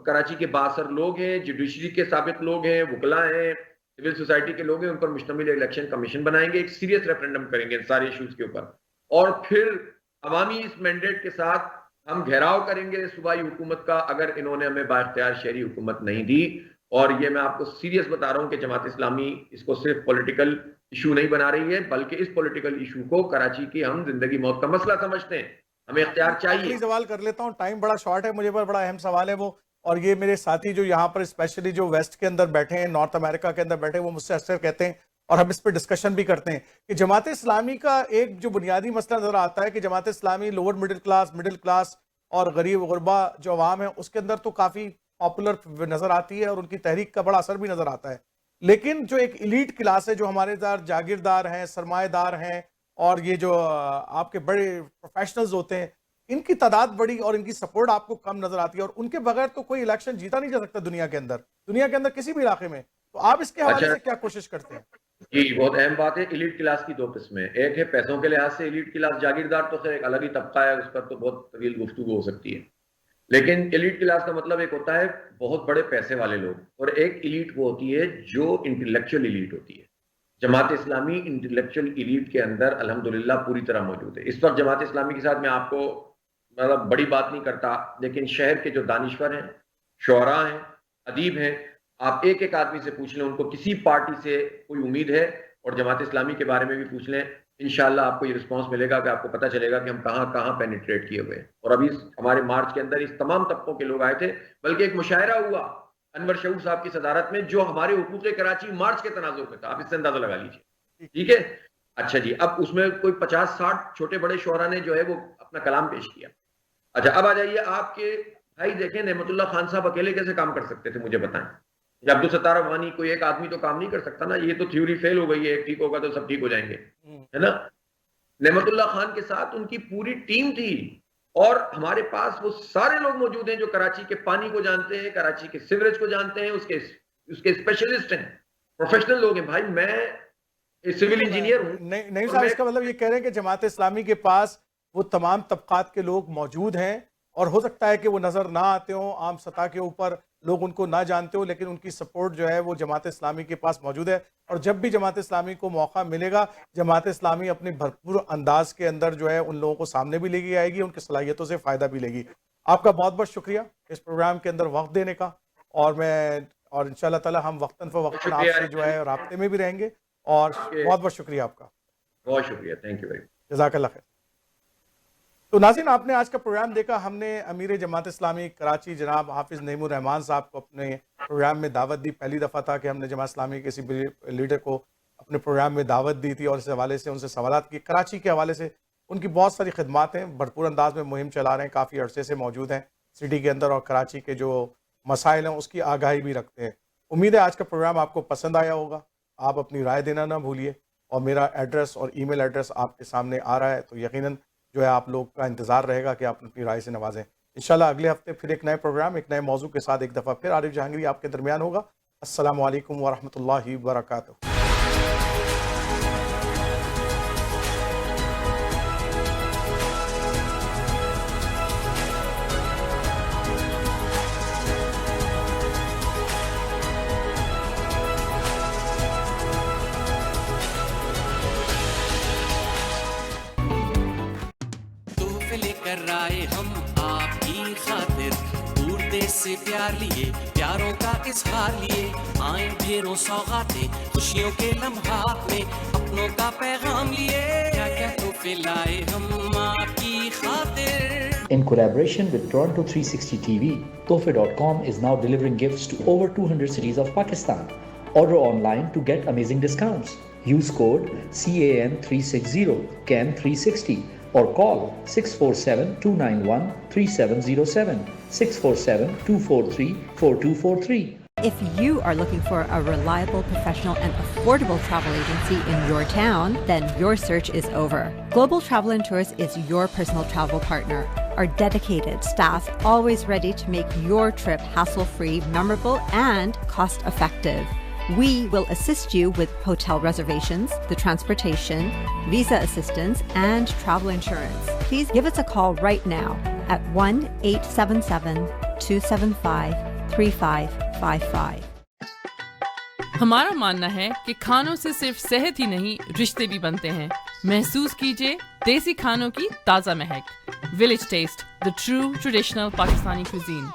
کراچی کے بااثر لوگ ہیں، جوڈیشری کے سابق لوگ ہیں، وکلاء ہیں، سول سوسائٹی کے لوگ ہیں، ان پر مشتمل الیکشن کمیشن بنائیں گے. ایک سیریس ریفرینڈم کریں گے ان سارے ایشوز کے اوپر، اور پھر عوامی اس مینڈیٹ کے ساتھ ہم گھیراؤ کریں گے صوبائی حکومت کا اگر انہوں نے ہمیں با اختیار شہری حکومت نہیں دی. اور یہ میں آپ کو سیریس بتا رہا ہوں کہ جماعت اسلامی اس کو صرف پولیٹیکل ایشو نہیں بنا رہی ہے، بلکہ اس پولیٹیکل ایشو کو کراچی کی ہم زندگی موت کا مسئلہ سمجھتے ہیں. ہمیں اختیار چاہیے. سوال کر لیتا ہوں، ٹائم بڑا شارٹ ہے، مجھے بڑا اہم سوال ہے وہ، اور یہ میرے ساتھی جو یہاں پر اسپیشلی جو ویسٹ کے اندر بیٹھے ہیں، نارتھ امریکہ کے اندر بیٹھے ہیں، وہ مجھ سے اکثر کہتے ہیں اور ہم اس پہ ڈسکشن بھی کرتے ہیں کہ جماعت اسلامی کا ایک جو بنیادی مسئلہ نظر آتا ہے کہ Jamaat Islami lower middle class اور غریب غربا جو عوام ہے اس کے اندر تو کافی پاپولر نظر آتی ہے، اور ان کی تحریک کا بڑا اثر بھی نظر آتا ہے. لیکن جو ایک ایلیٹ کلاس ہے، جو ہمارے جاگیردار ہیں، سرمایہ دار ہیں، اور یہ جو آپ کے بڑے پروفیشنلز ہوتے ہیں، ان کی تعداد بڑی اور ان کی سپورٹ آپ کو کم نظر آتی ہے، اور ان کے بغیر تو کوئی الیکشن جیتا نہیں جا سکتا دنیا کے اندر کسی بھی علاقے میں. تو آپ اس کے حوالے سے کیا کوشش کرتے ہیں؟ جی بہت اہم بات ہے. ایلیٹ کلاس کی دو قسمیں، ایک ہے پیسوں کے لحاظ سے ایلیٹ کلاس، جاگیردار تو خیر ایک الگ ہی طبقہ ہے، اس پر تو بہت طویل گفتگو ہو سکتی ہے. لیکن ایلیٹ کلاس کا مطلب ایک ہوتا ہے بہت بڑے پیسے والے لوگ، اور ایک ایلیٹ وہ ہوتی ہے جو انٹلیکچوئل ایلیٹ ہوتی ہے. جماعت اسلامی انٹلیکچوئل ایلیٹ کے اندر الحمدللہ پوری طرح موجود ہے. اس وقت جماعت اسلامی کے ساتھ میں آپ کو مطلب بڑی بات نہیں کرتا، لیکن شہر کے جو دانشور ہیں، شعراء ہیں، ادیب ہیں، آپ ایک ایک آدمی سے پوچھ لیں ان کو کسی پارٹی سے کوئی امید ہے، اور جماعت اسلامی کے بارے میں بھی پوچھ لیں، انشاءاللہ آپ کو یہ رسپانس ملے گا کہ آپ کو پتہ چلے گا کہ ہم کہاں کہاں پینیٹریٹ کیے ہوئے. اور ابھی ہمارے مارچ کے اندر اس تمام طبقوں کے لوگ آئے تھے، بلکہ ایک مشاعرہ ہوا انور شعور صاحب کی صدارت میں جو ہمارے حقوق کراچی مارچ کے تناظر میں تھا. آپ اس سے اندازہ لگا لیجیے. ٹھیک ہے، اچھا جی. اب اس میں کوئی 50-60 چھوٹے بڑے شعراء نے جو ہے وہ اپنا کلام پیش کیا. اچھا اب آ جائیے آپ کے بھائی، دیکھیں نعمت اللہ خان صاحب اکیلے کیسے کام کر سکتے تھے؟ مجھے بتائیں. عبدالستار افغانی کوئی ایک آدمی تو کام نہیں کر سکتا نا. یہ تو تھیوری فیل ہو گئی ہے، ایک ٹھیک ہوگا تو سب ٹھیک ہو جائیں گے، ہے نا. نعمت اللہ خان کے ساتھ ان کی پوری ٹیم تھی، اور ہمارے پاس وہ سارے لوگ موجود ہیں جو کراچی کے پانی کو جانتے ہیں، کراچی کے سیوریج کو جانتے ہیں، اس کے اسپیشلسٹ ہیں، پروفیشنل لوگ ہیں. بھائی میں سول انجینئر ہوں. نہیں صاحب، اس کا مطلب یہ کہہ رہے ہیں کہ جماعت اسلامی کے پاس وہ تمام طبقات کے لوگ موجود ہیں، اور ہو سکتا ہے کہ وہ نظر نہ آتے ہوں عام سطح کے اوپر، لوگ ان کو نہ جانتے ہو، لیکن ان کی سپورٹ جو ہے وہ جماعت اسلامی کے پاس موجود ہے. اور جب بھی جماعت اسلامی کو موقع ملے گا، جماعت اسلامی اپنی بھرپور انداز کے اندر جو ہے ان لوگوں کو سامنے بھی لے کے آئے گی، ان کی صلاحیتوں سے فائدہ بھی لے گی. آپ کا بہت بہت شکریہ اس پروگرام کے اندر وقت دینے کا، اور انشاءاللہ تعالی ہم وقتاً فوقتاً آپ سے جو ہے رابطے میں بھی رہیں گے. اور بہت بہت شکریہ آپ کا. بہت شکریہ، تھینک یو ویری مچ، جزاک اللہ خیر. تو ناظرین، آپ نے آج کا پروگرام دیکھا. ہم نے امیر جماعت اسلامی کراچی جناب حافظ نعیم الرحمان صاحب کو اپنے پروگرام میں دعوت دی. پہلی دفعہ تھا کہ ہم نے جماعت اسلامی کے کسی لیڈر کو اپنے پروگرام میں دعوت دی تھی، اور اس حوالے سے ان سے سوالات کی. کراچی کے حوالے سے ان کی بہت ساری خدمات ہیں، بھرپور انداز میں مہم چلا رہے ہیں، کافی عرصے سے موجود ہیں سٹی کے اندر، اور کراچی کے جو مسائل ہیں اس کی آگاہی بھی رکھتے ہیں. امید ہے آج کا پروگرام آپ کو پسند آیا ہوگا. آپ اپنی رائے دینا نہ بھولیے، اور میرا ایڈریس اور ای میل ایڈریس آپ کے سامنے آ رہا ہے، تو یقیناً جو ہے آپ لوگ کا انتظار رہے گا کہ آپ اپنی رائے سے نوازیں. انشاءاللہ اگلے ہفتے پھر ایک نئے پروگرام، ایک نئے موضوع کے ساتھ ایک دفعہ پھر عارف جہانگیری آپ کے درمیان ہوگا. السلام علیکم ورحمۃ اللہ وبرکاتہ. ہم آپ کی خاطر دور دیش سے پیار لیے، پیاروں کا اظہار لیے، آئیں ڈھیروں سوغاتیں خوشیوں کے لمحات میں، اپنوں کا پیغام لیے، کیا کیا تحفے لائے ہم آپ کی خاطر. In collaboration with Toronto 360 TV, Tohfe.com is now delivering gifts to over 200 cities of Pakistan. Order online to get amazing discounts. Use code CAN360, CAN360 or call 647-291-3707, 647-243-4243. If you are looking for a reliable, professional, and affordable travel agency in your town, then your search is over. Global Travel and Tours is your personal travel partner. Our dedicated staff always ready to make your trip hassle-free, memorable, and cost-effective. We will assist you with hotel reservations, the transportation, visa assistance, and travel insurance. Please give us a call right now at 1-877-275-3555. ہمارا ماننا ہے کہ کھانوں سے صرف صحت ہی نہیں رشتے بھی بنتے ہیں. محسوس کیجئے دیسی کھانوں کی تازہ مہک. Village Taste, the true traditional Pakistani cuisine,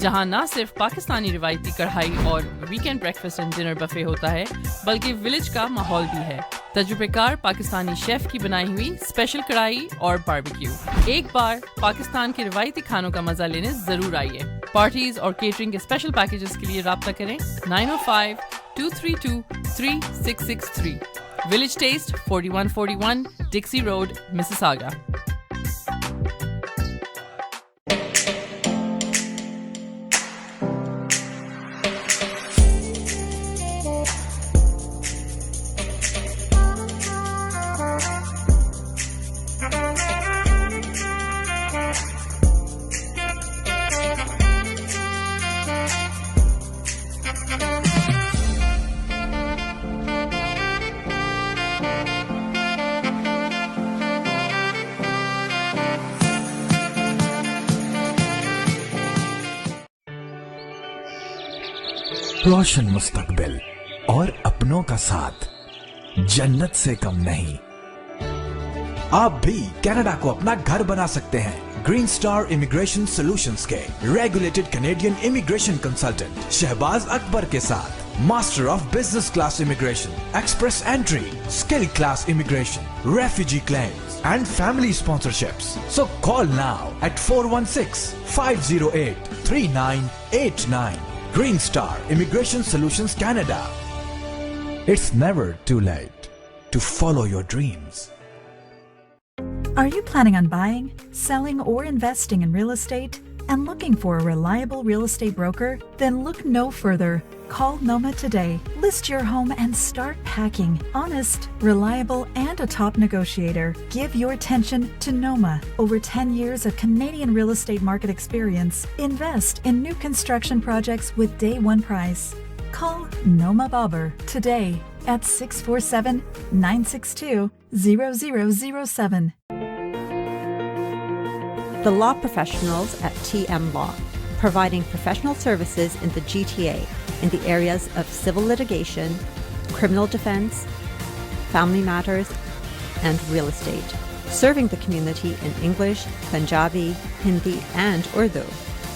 جہاں نہ صرف پاکستانی روایتی کڑھائی اور weekend breakfast and dinner buffet ہوتا ہے بلکہ ولیج کا ماحول بھی ہے. تجربے کار پاکستانی شیف کی بنائی ہوئی اسپیشل کڑھائی اور باربیکیو. ایک بار پاکستان کے روایتی کھانوں کا مزہ لینے ضرور آئیے. پارٹیز اور کیٹرنگ کے اسپیشل پیکیجز کے لیے رابطہ کریں 905-232-3663. Village test 4141 Dixy road, Mississauga. روشن مستقبل اور اپنوں کا ساتھ جنت سے کم نہیں. آپ بھی کینیڈا کو اپنا گھر بنا سکتے ہیں. گرین سٹار امیگریشن سولوشنز کے regulated Canadian immigration consultant Shahbaz Akbar کے ساتھ master of business class immigration, express entry, skill class immigration, refugee claims and family sponsorships. So call now at 416-508-3989. Green Star Immigration Solutions Canada. It's never too late to follow your dreams. Are you planning on buying, selling, or investing in real estate and looking for a reliable real estate broker? Then look no further. Call Noma today. List your home and start packing. Honest, reliable, and a top negotiator. Give your attention to Noma. Over 10 years of Canadian real estate market experience. Invest in new construction projects with day one price. Call Noma Babur today at 647-962-0007. The law professionals at TM Law, providing professional services in the GTA in the areas of civil litigation, criminal defense, family matters, and real estate. Serving the community in English, Punjabi, Hindi, and Urdu.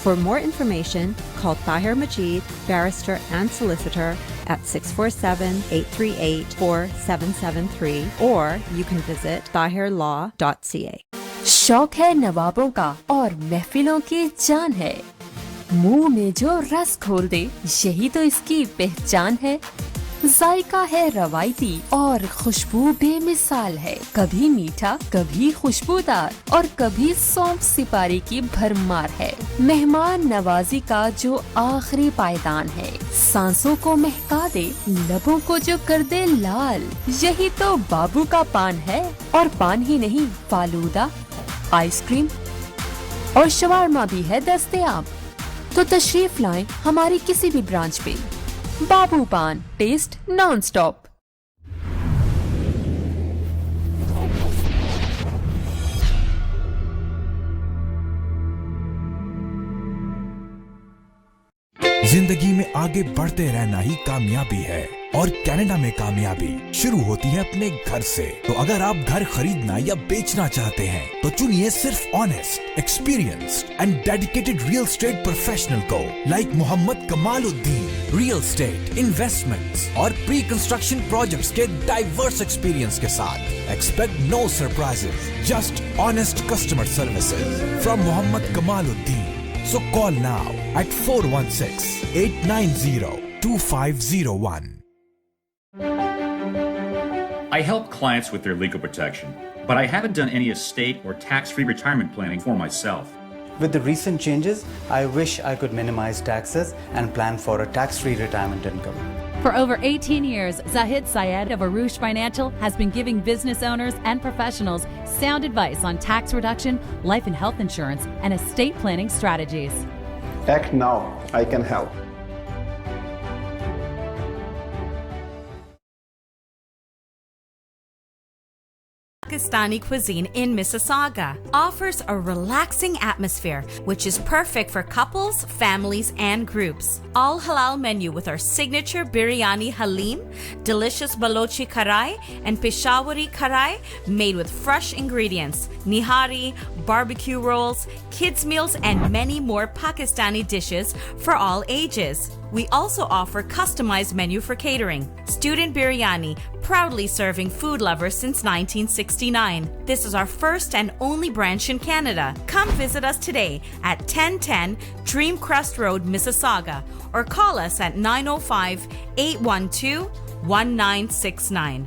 For more information, call Tahir Majid, barrister and solicitor at 647-838-4773, or you can visit tahirlaw.ca. شوق ہے نوابوں کا اور محفلوں کی جان ہے. منہ میں جو رس کھول دے یہی تو اس کی پہچان ہے. ذائقہ ہے روایتی اور خوشبو بے مثال ہے. کبھی میٹھا, کبھی خوشبودار اور کبھی سونف سپاری کی بھرمار ہے. مہمان نوازی کا جو آخری پائیدان ہے. سانسوں کو مہکا دے, لبوں کو جو کر دے لال. یہی تو بابو کا پان ہے. اور پان ہی نہیں, فالودہ, آئس کریم اور شوارما بھی ہے دستیاب. تو تشریف لائیں ہماری کسی بھی برانچ پہ. بابو پان, ٹیسٹ نان سٹاپ. زندگی میں آگے بڑھتے رہنا ہی کامیابی ہے. اور کینیڈا میں کامیابی شروع ہوتی ہے اپنے گھر سے. تو اگر آپ گھر خریدنا یا بیچنا چاہتے ہیں تو چنیے صرف honest, experienced and dedicated real estate professional کو, like Mohammad Kamal uddin. Real estate, investments اور پری کنسٹرکشن پروجیکٹس کے ڈائیورس ایکسپیرینس کے ساتھ. Expect no surprises, just honest customer services from Mohammad Kamal uddin. So call now at 416-890-2501. I help clients with their legal protection, but I haven't done any estate or tax-free retirement planning for myself. With the recent changes, I wish I could minimize taxes and plan for a tax-free retirement income. For over 18 years, Zahid Syed of Arush Financial has been giving business owners and professionals sound advice on tax reduction, life and health insurance, and estate planning strategies. Act now. I can help. Pakistani cuisine in Mississauga offers a relaxing atmosphere, which is perfect for couples, families, and groups. All halal menu with our signature biryani halim, delicious balochi karai, and Peshawari karai made with fresh ingredients, nihari, barbecue rolls, kids meals, and many more Pakistani dishes for all ages. We also offer customized menu for catering. Student biryani, proudly serving food lovers since 1969. This is our first and only branch in Canada. Come visit us today at 1010 Dreamcrest Road, Mississauga, or call us at 905-812-1969.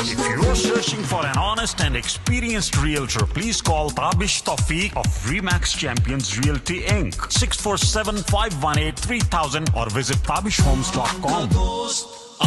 If you're searching for an honest and experienced realtor, please call Tabish Tawfiq of Remax Champions Realty Inc. 647-518-3000 or visit tabishhomes.com.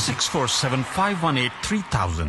647-518-3000.